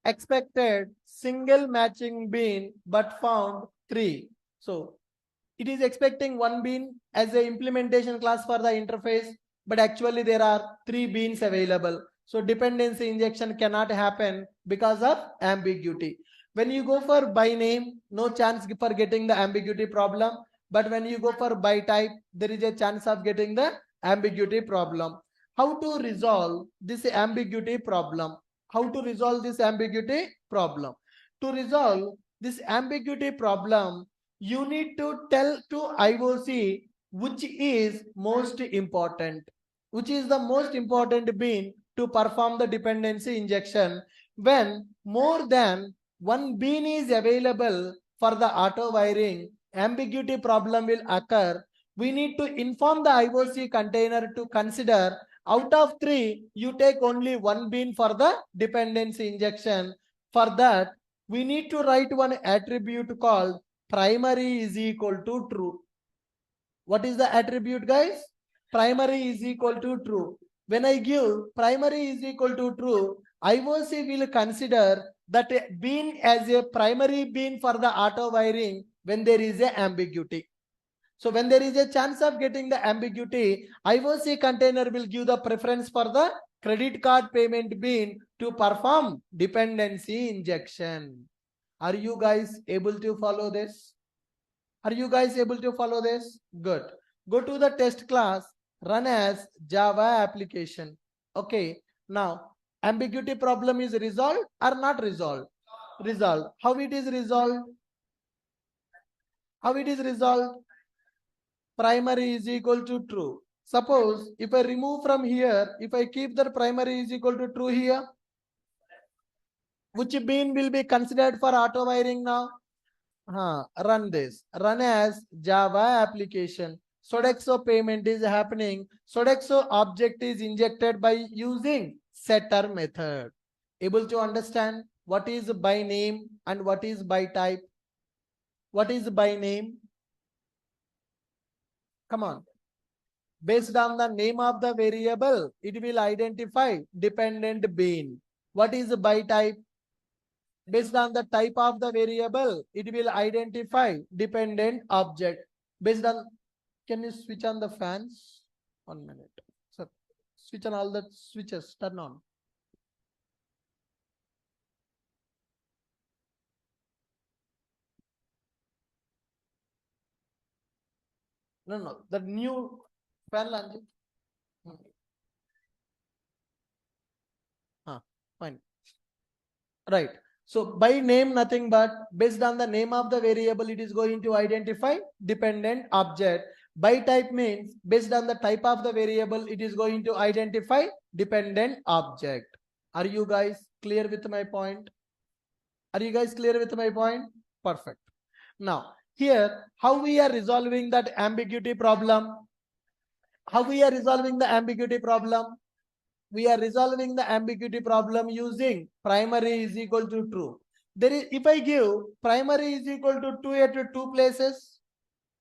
Expected single matching bean but found 3. So it is expecting one bean as a implementation class for the interface, but actually there are 3 beans available. So dependency injection cannot happen because of ambiguity. When you go for by name, no chance for getting the ambiguity problem. But when you go for by type, there is a chance of getting the ambiguity problem. How to resolve this ambiguity problem? How to resolve this ambiguity problem? To resolve this ambiguity problem, you need to tell to IOC which is most important, which is the most important bean to perform the dependency injection. When more than one bean is available for the auto wiring, ambiguity problem will occur. We need to inform the IOC container to consider out of 3, you take only one bean for the dependency injection. For that, we need to write one attribute called primary is equal to true. What is the attribute, guys? Primary is equal to true. When I give primary is equal to true, IOC will consider that bean as a primary bean for the auto wiring when there is a ambiguity. So when there is a chance of getting the ambiguity, IOC container will give the preference for the credit card payment bean to perform dependency injection. Are you guys able to follow this? Are you guys able to follow this? Good. Go to the test class, run as Java application. Okay. Now, ambiguity problem is resolved or not resolved? Resolved. How it is resolved? How it is resolved? Primary is equal to true. Suppose if I remove from here, if I keep the primary is equal to true here, which bean will be considered for auto wiring now? Run this. Run as Java application. Sodexo payment is happening. Sodexo object is injected by using setter method. Able to understand what is by name and what is by type? What is by name? Come on. Based on the name of the variable, it will identify dependent bean. What is by type? Based on the type of the variable, it will identify dependent object. Based on, can you switch on the fans? 1 minute. Sir, switch on all the switches, turn on. No, the new fan launching. Fine. Right. So by name, nothing but based on the name of the variable, it is going to identify dependent object. By type means based on the type of the variable, it is going to identify dependent object. Are you guys clear with my point? Are you guys clear with my point? Perfect. Now here, how we are resolving that ambiguity problem? How we are resolving the ambiguity problem? We are resolving the ambiguity problem using primary is equal to true. There is, if I give primary is equal to 2 at 2 places,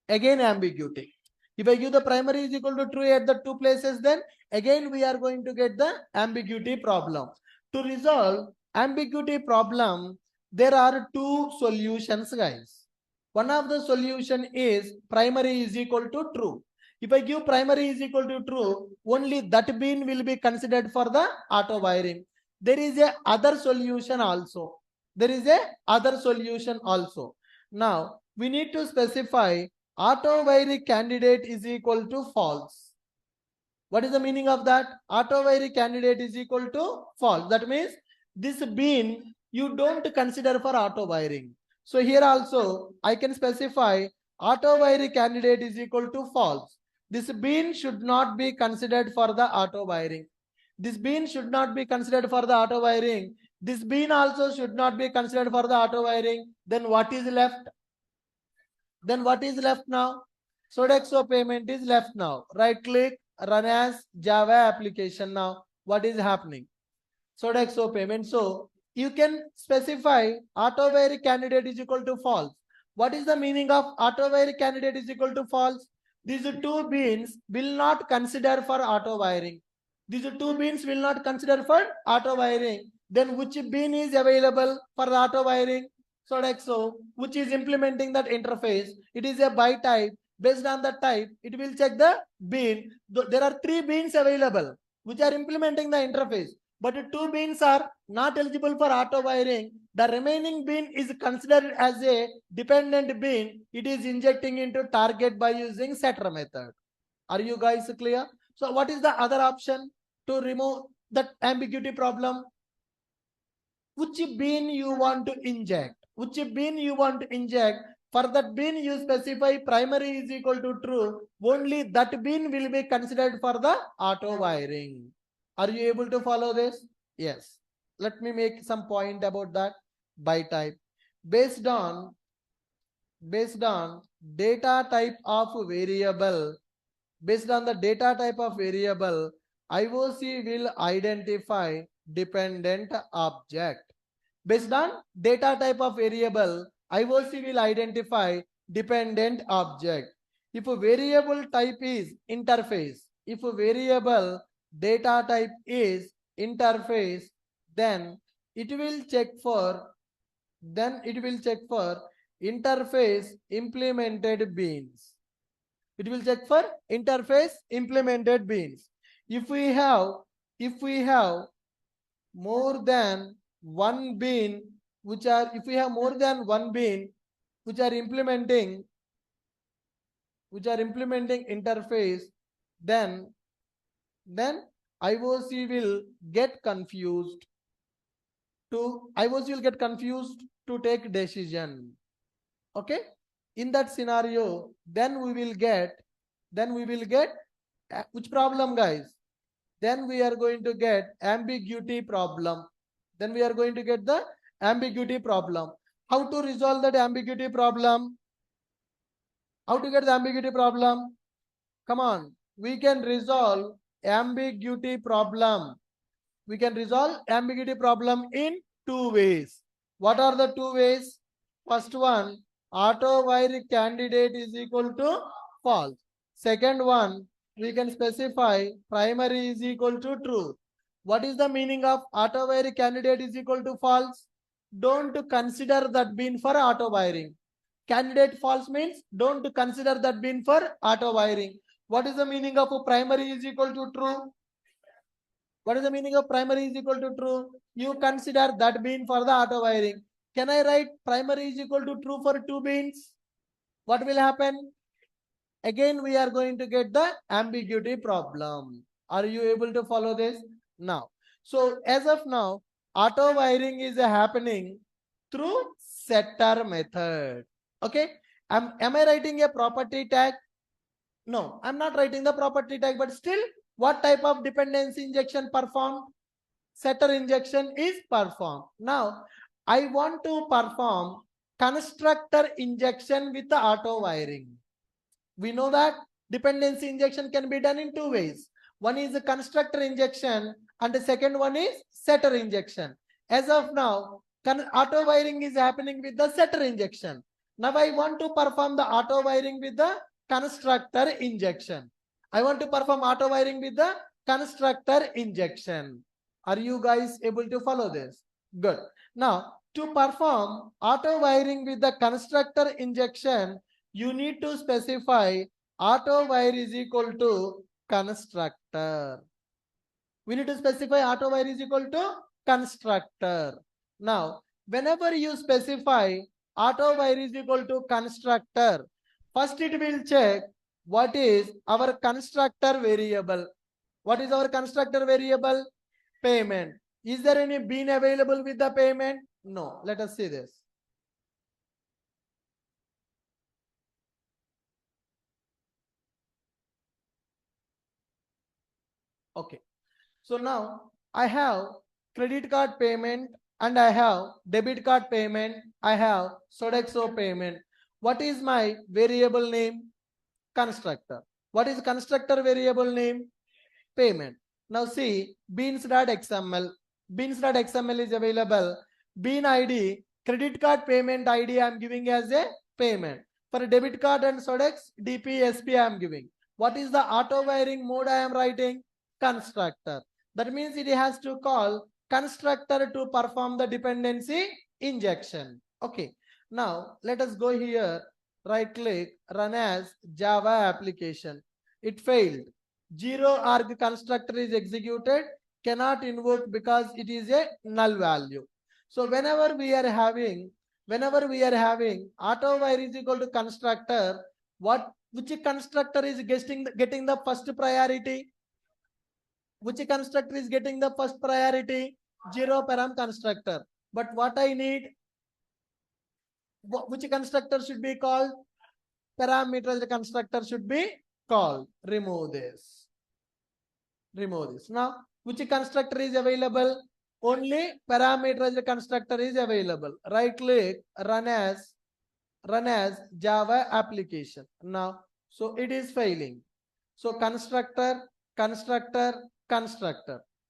again ambiguity. If I give the primary is equal to true at the 2 places, then again we are going to get the ambiguity problem. To resolve ambiguity problem, there are 2 solutions, guys. One of the solution is primary is equal to true. If I give primary is equal to true, only that bean will be considered for the auto wiring. There is a other solution also. There is a other solution also. Now, we need to specify auto wiring candidate is equal to false. What is the meaning of that? Auto wiring candidate is equal to false. That means this bean you don't consider for auto wiring. So here also I can specify auto wiring candidate is equal to false. This bean should not be considered for the auto wiring. This bean should not be considered for the auto wiring. This bean also should not be considered for the auto wiring. Then what is left? Then what is left now? Sodexo payment is left now. Right click, run as Java application. Now, what is happening? Sodexo payment. So you can specify auto where candidate is equal to false. What is the meaning of auto where candidate is equal to false? These two beans will not consider for auto wiring. These two beans will not consider for auto wiring. Then which bean is available for the auto wiring? Sodexo, which is implementing that interface. It is a by type. Based on the type, it will check the bean. There are three beans available which are implementing the interface. But two beans are not eligible for auto wiring. The remaining bean is considered as a dependent bean. It is injecting into target by using setter method. Are you guys clear? So what is the other option to remove that ambiguity problem? Which bean you want to inject? Which bean you want to inject? For that bean you specify primary is equal to true. Only that bean will be considered for the auto wiring. Are you able to follow this? Yes. Let me make some point about that. By type. Based on data type of variable, based on the data type of variable, IOC will identify dependent object. Based on data type of variable, IOC will identify dependent object. If a variable type is interface, if a variable data type is interface, then it will check for interface implemented beans. It will check for interface implemented beans. If we have more than one bean which are implementing interface, then IOC will get confused to take decision. Okay, in that scenario, then we will get which problem, guys? Then we are going to get ambiguity problem. Then we are going to get the ambiguity problem. How to resolve that ambiguity problem? How to get the ambiguity problem? Come on, we can resolve ambiguity problem. We can resolve ambiguity problem in two ways. What are the two ways? First one, auto wire candidate is equal to false. Second one, we can specify primary is equal to true. What is the meaning of auto wire candidate is equal to false? Don't consider that bean for auto wiring. Candidate false means don't consider that bean for auto wiring. What is the meaning of primary is equal to true? What is the meaning of primary is equal to true? You consider that bean for the auto wiring. Can I write primary is equal to true for two beans? What will happen? Again, we are going to get the ambiguity problem. Are you able to follow this? Now, so as of now, auto wiring is happening through setter method. Okay. Am I writing a property tag? No, I'm not writing the property tag, but still, what type of dependency injection performed? Setter injection is performed. Now, I want to perform constructor injection with the auto wiring. We know that dependency injection can be done in two ways. One is the constructor injection and the second one is setter injection. As of now, auto wiring is happening with the setter injection. Now I want to perform the auto wiring with the constructor injection. I want to perform auto wiring with the constructor injection. Are you guys able to follow this? Good. Now, to perform auto wiring with the constructor injection, you need to specify auto wire is equal to constructor. We need to specify auto wire is equal to constructor. Now, whenever you specify auto wire is equal to constructor, first it will check what is our constructor variable. What is our constructor variable? Payment. Is there any bean available with the payment? No. Let us see this. Okay. So now I have credit card payment and I have debit card payment. I have Sodexo payment. What is my variable name? constructor. What is constructor variable name? Payment. Now see beans.xml. Beans.xml is available. Bean ID, credit card payment ID I am giving as a payment. For debit card and SODEX, DP, SP I am giving. What is the auto wiring mode I am writing? Constructor. That means it has to call constructor to perform the dependency injection. Okay. Now let us go here. Right click, run as Java application. It failed. Zero arg constructor is executed, cannot invoke because it is a null value. So whenever we are having auto wire is equal to constructor, which constructor is getting the first priority? Which constructor is getting the first priority? Zero param constructor. But what I need, which constructor should be called? Parameterized constructor should be called. Remove this. Now, which constructor is available? Only parameterized constructor is available. Right click, run as Java application. Now, so it is failing. So constructor.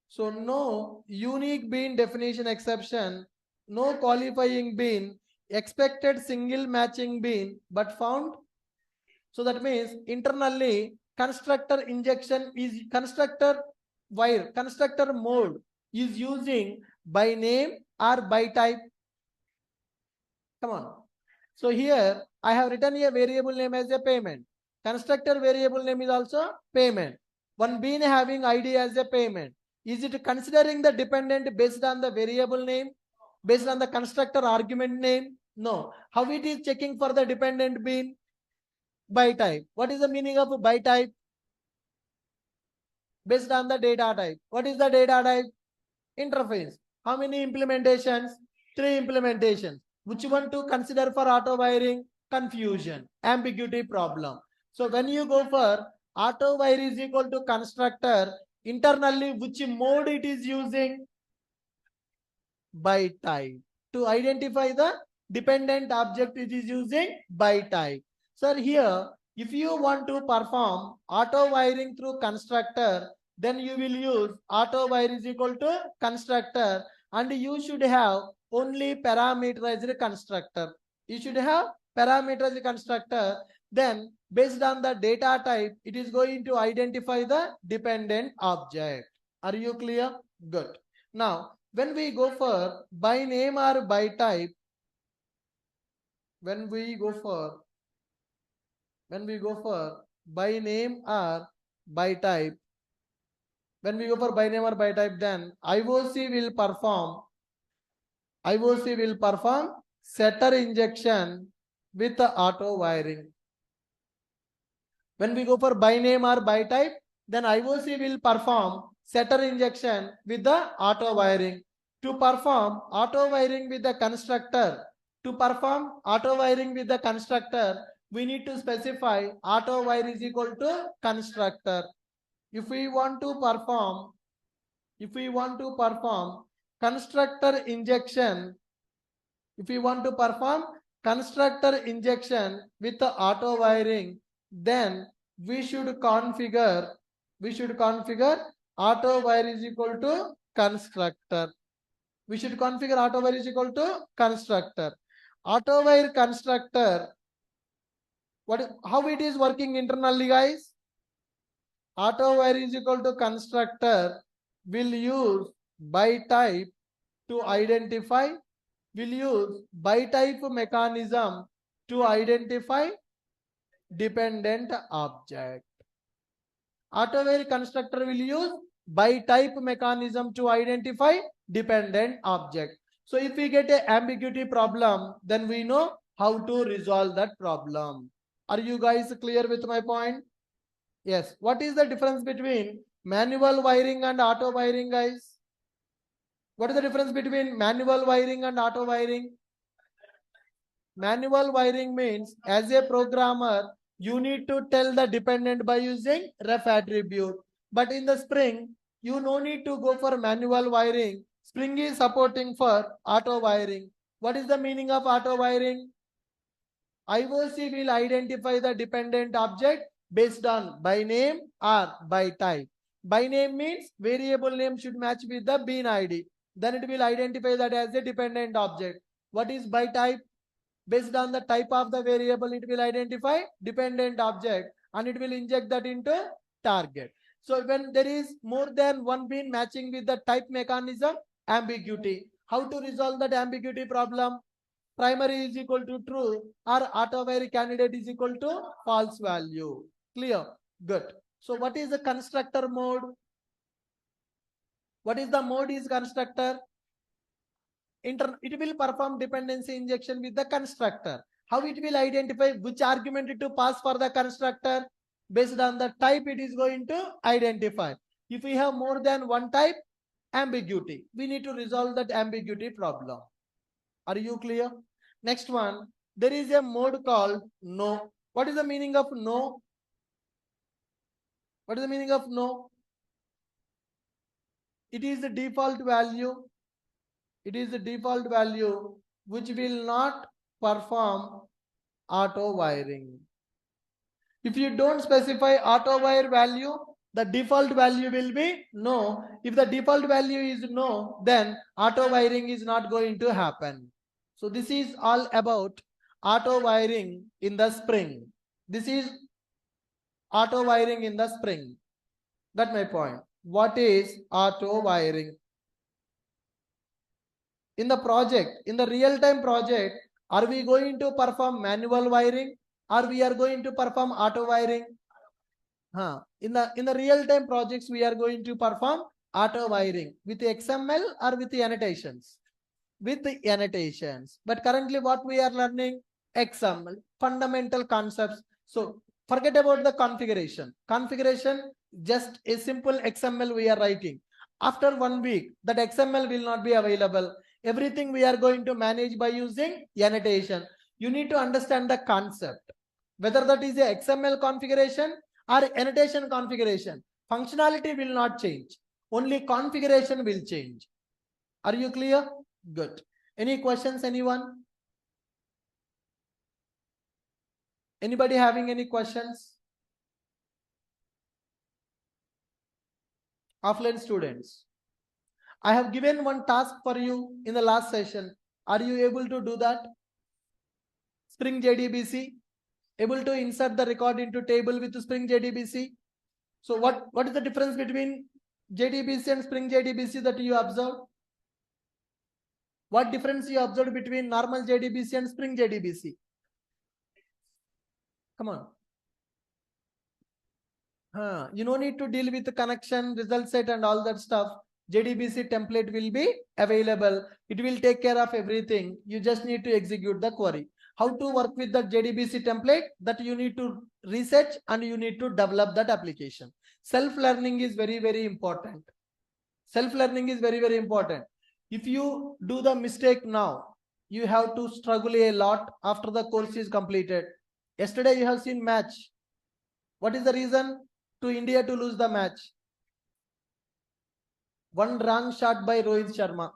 So no unique bean definition exception, no qualifying bean, expected single matching bean, but found. So that means internally constructor injection is constructor mode is using by name or by type. Come on. So here I have written a variable name as a payment. Constructor variable name is also payment. One bean having ID as a payment. Is it considering the dependent based on the variable name? Based on the constructor argument name? No. How it is checking for the dependent bean? By type. What is the meaning of by type? Based on the data type. What is the data type? Interface. How many implementations? 3 implementations. Which one to consider for auto wiring? Confusion, ambiguity problem. So when you go for auto wire is equal to constructor, internally which mode it is using? By type. To identify the dependent object it is using by type. Sir, here if you want to perform auto wiring through constructor, then you will use auto wire is equal to constructor, and you should have only parameterized constructor. You should have parameterized constructor. Then based on the data type, it is going to identify the dependent object. Are you clear? Good. Now, when we go for by name or by type, when we go for by name or by type, then IOC will perform setter injection with the auto wiring. When we go for by name or by type, then IOC will perform setter injection with the auto wiring. To perform auto wiring with the constructor, we need to specify auto wire is equal to constructor. If we want to perform constructor injection, with the auto wiring, then we should configure auto wire is equal to constructor. Auto wire constructor, how it is working internally, guys? Auto wire is equal to constructor will use by type to identify, mechanism to identify dependent object. Auto wire constructor will use by type mechanism to identify dependent object. So if we get an ambiguity problem, then we know how to resolve that problem. Are you guys clear with my point? Yes. What is the difference between manual wiring and auto wiring, guys? What is the difference between manual wiring and auto wiring? Manual wiring means as a programmer, you need to tell the dependent by using ref attribute. But in the Spring, you no need to go for manual wiring. Spring is supporting for auto wiring. What is the meaning of auto wiring? IOC will identify the dependent object based on by name or by type. By name means variable name should match with the bean ID. Then it will identify that as a dependent object. What is by type? Based on the type of the variable, it will identify dependent object and it will inject that into target. So when there is more than one bean matching with the type mechanism, ambiguity. How to resolve that ambiguity problem? Primary is equal to true or auto-wire candidate is equal to false value. Clear? Good. So what is the constructor mode? What is the mode is constructor? It will perform dependency injection with the constructor. How it will identify which argument to pass for the constructor? Based on the type it is going to identify. If we have more than one type, ambiguity. We need to resolve that ambiguity problem. Are you clear? Next one, there is a mode called no. What is the meaning of no? What is the meaning of no? It is the default value. It is the default value which will not perform auto wiring. If you don't specify auto wire value, the default value will be no. If the default value is no, then auto wiring is not going to happen. So this is all about auto wiring in the spring. This is auto wiring in the spring. That's my point. What is auto wiring? In the project, in the real-time project, are we going to perform manual wiring or we are going to perform auto wiring? In the real-time projects, we are going to perform auto wiring with XML or with the annotations. With the annotations. But currently what we are learning? XML, fundamental concepts. So forget about the configuration. Configuration, just a simple XML we are writing. After 1 week, that XML will not be available. Everything we are going to manage by using annotation. You need to understand the concept. Whether that is a XML configuration or annotation configuration, functionality will not change. Only configuration will change. Are you clear? Good. Any questions, anyone? Anybody having any questions? Offline students. I have given one task for you in the last session. Are you able to do that? Spring JDBC. Able to insert the record into table with Spring JDBC. So what is the difference between JDBC and Spring JDBC that you observe? What difference you observed between normal JDBC and Spring JDBC? Come on. You don't need to deal with the connection, result set and all that stuff. JDBC template will be available. It will take care of everything. You just need to execute the query. How to work with the JDBC template? That you need to research and you need to develop that application. Self-learning is very, very important. Self-learning is very, very important. If you do the mistake now, you have to struggle a lot after the course is completed. Yesterday you have seen match. What is the reason to India to lose the match? One wrong shot by Rohit Sharma.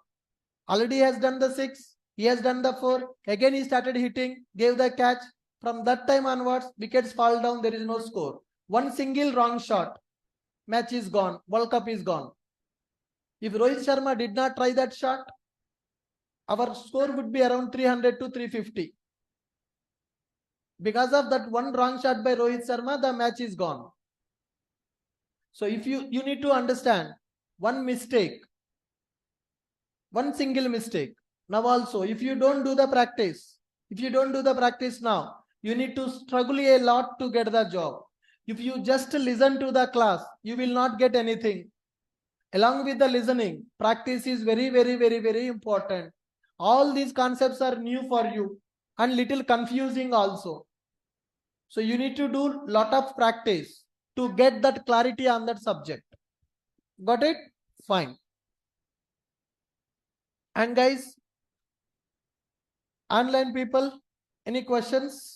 Already has done the 6. He has done the 4. Again he started hitting, gave the catch. From that time onwards, wickets fall down. There is no score. One single wrong shot. Match is gone. World Cup is gone. If Rohit Sharma did not try that shot, our score would be around 300 to 350. Because of that one wrong shot by Rohit Sharma, the match is gone. So if you need to understand one mistake, one single mistake. Now also, if you don't do the practice now, you need to struggle a lot to get the job. If you just listen to the class, you will not get anything. Along with the listening, practice is very, very, very, very important. All these concepts are new for you and little confusing also. So you need to do lot of practice to get that clarity on that subject. Got it? Fine. And guys, online people, any questions?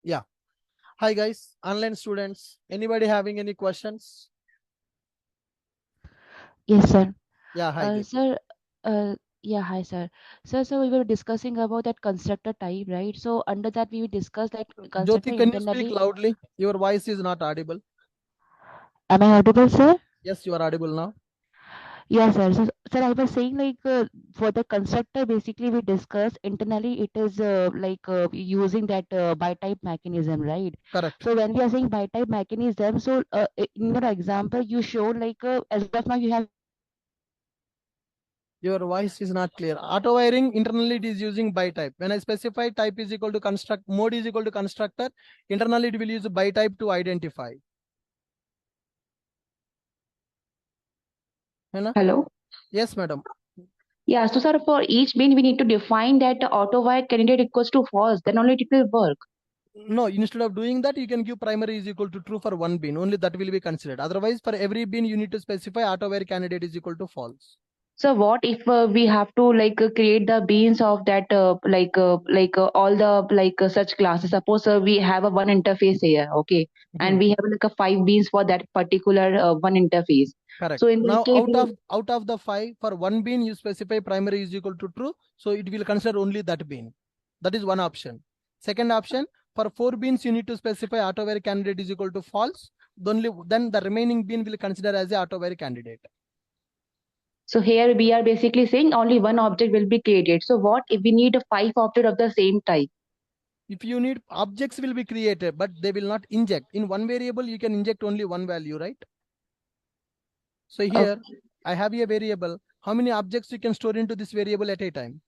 Yeah. Hi guys, online students. Anybody having any questions? Yes, sir. Yeah, hi. Deepak. Sir, yeah, hi, sir. So we were discussing about that constructor type, right? So under that we discussed like constructor Jyoti, can you speak internally. loudly? Your voice is not audible. Am I audible, sir? Yes, you are audible now. Yes, sir. So, sir, I was saying like for the constructor, basically we discussed internally it is using that by-type mechanism, right? Correct. So when we are saying by-type mechanism, so in your example you showed like as of now you have. Your voice is not clear. Auto wiring internally it is using by type. When I specify type is equal to construct, mode is equal to constructor, internally it will use by type to identify. Hello. Yes, madam. Yeah, so sir, for each bin we need to define that auto wire candidate equals to false, then only it will work. No, instead of doing that, you can give primary is equal to true for one bin. Only that will be considered. Otherwise, for every bin, you need to specify auto wire candidate is equal to false. So what if we have to create the beans of that all the such classes? Suppose we have a one interface here, okay, and we have like a 5 beans for that particular one interface. Correct. So in that Now case, out of the 5, for one bin you specify primary is equal to true, so it will consider only that bin. That is one option. Second option, for 4 bins you need to specify auto wire candidate is equal to false. Then the remaining bin will consider as a auto wire candidate. so here we are basically saying only one object will be created. So what if we need 5 objects of the same type? If you need, objects will be created, but they will not inject. In one variable, you can inject only one value, right? So here, Okay. I have a variable. How many objects you can store into this variable at a time?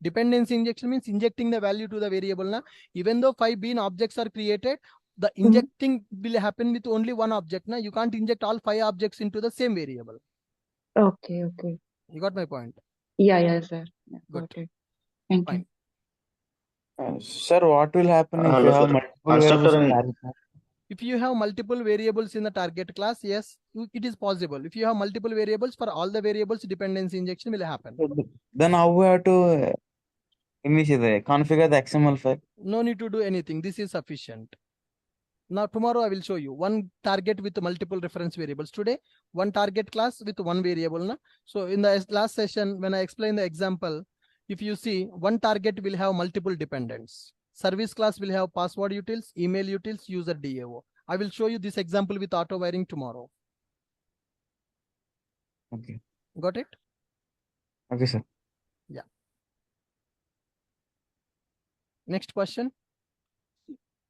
Dependency injection means injecting the value to the variable. Na? Even though 5 bin objects are created, the injecting will happen with only one object. Na? You can't inject all 5 objects into the same variable. Okay, okay. You got my point? Yeah, sir. Yeah, Good. got it. Thank you. Sir, what will happen if you have multiple variables in target class? If you have multiple variables in the target class, yes, it is possible. If you have multiple variables, for all the variables, dependency injection will happen. Then how we have to configure the XML file? No need to do anything. This is sufficient. Now tomorrow I will show you one target with multiple reference variables. Today, one target class with one variable. Na? So in the last session, when I explained the example, if you see, one target will have multiple dependents. Service class will have password utils, email utils, user DAO. I will show you this example with auto wiring tomorrow. Okay. Got it? Okay, sir. Yeah. Next question.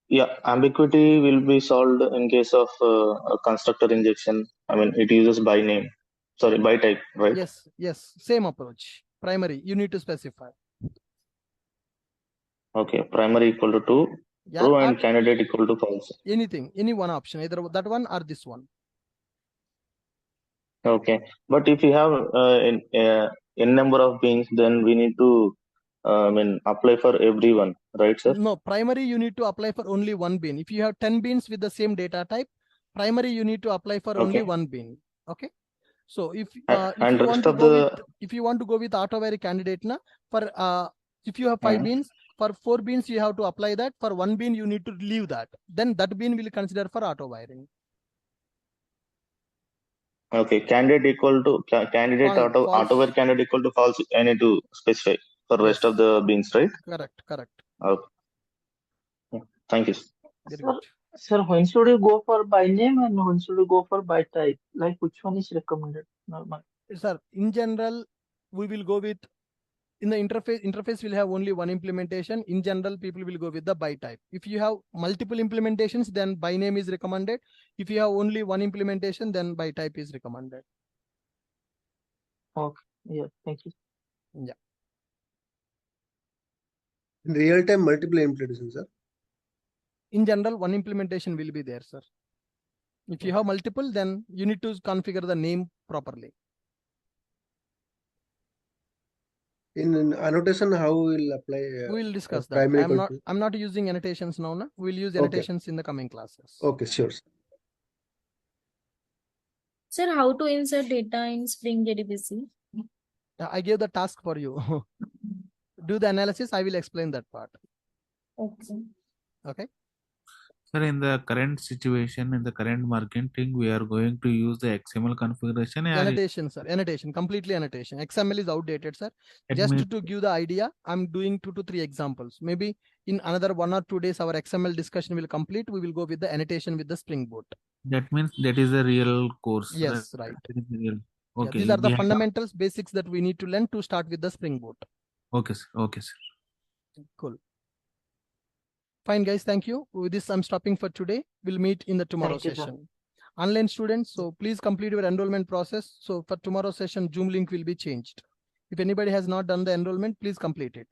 Yeah, ambiguity will be solved in case of a constructor injection. I mean, it uses by name, sorry, by type, right? Yes, same approach. Primary, you need to specify. Okay, primary equal to true and candidate equal to false. Anything, any one option, either that one or this one. Okay, but if you have n number of beans, then we need to apply for everyone, right, sir? No, primary you need to apply for only one bin. If you have 10 bins with the same data type, primary you need to apply for only one bin. Okay. So if you want to go with auto wire candidate, na, for if you have 5 bins, for 4 bins you have to apply that. For one bin you need to leave that. Then that bin will consider for auto wiring. Okay, candidate equal to candidate auto wire candidate equal to false. I need to specify for rest of the beans, right? Correct. Okay. Yeah. Thank you. Sir, when should you go for by name and when should you go for by type? Like which one is recommended? Normal. Sir, in general, we will go with, in the interface will have only one implementation. In general, people will go with the by type. If you have multiple implementations, then by name is recommended. If you have only one implementation, then by type is recommended. Okay. Yeah. Thank you. Yeah. In real time, multiple implementations, sir. In general, one implementation will be there, sir. If you have multiple, then you need to configure the name properly. In annotation, how we will apply? We will discuss that. I'm not using annotations now. Na? We'll use annotations in the coming classes. Okay, sure. Sir, how to insert data in Spring JDBC? I gave the task for you. Do the analysis. I will explain that part. Okay. Okay. Sir, in the current situation, in the current marketing, we are going to use the XML configuration. Annotation, sir. Annotation, completely annotation. XML is outdated, sir. Just to give the idea, I'm doing 2 to 3 examples. Maybe in another 1 or 2 days, our XML discussion will complete. We will go with the annotation with the Spring Boot. That means that is a real course. Yes, right. That is real. Yeah, Okay. these are the fundamentals, basics that we need to learn to start with the Spring Boot. Okay, sir. Okay, sir. Cool. Fine, guys. Thank you. With this, I'm stopping for today. We'll meet in the tomorrow Thank you, sir. session. Online students, so please complete your enrollment process. So for tomorrow session, Zoom link will be changed. If anybody has not done the enrollment, please complete it.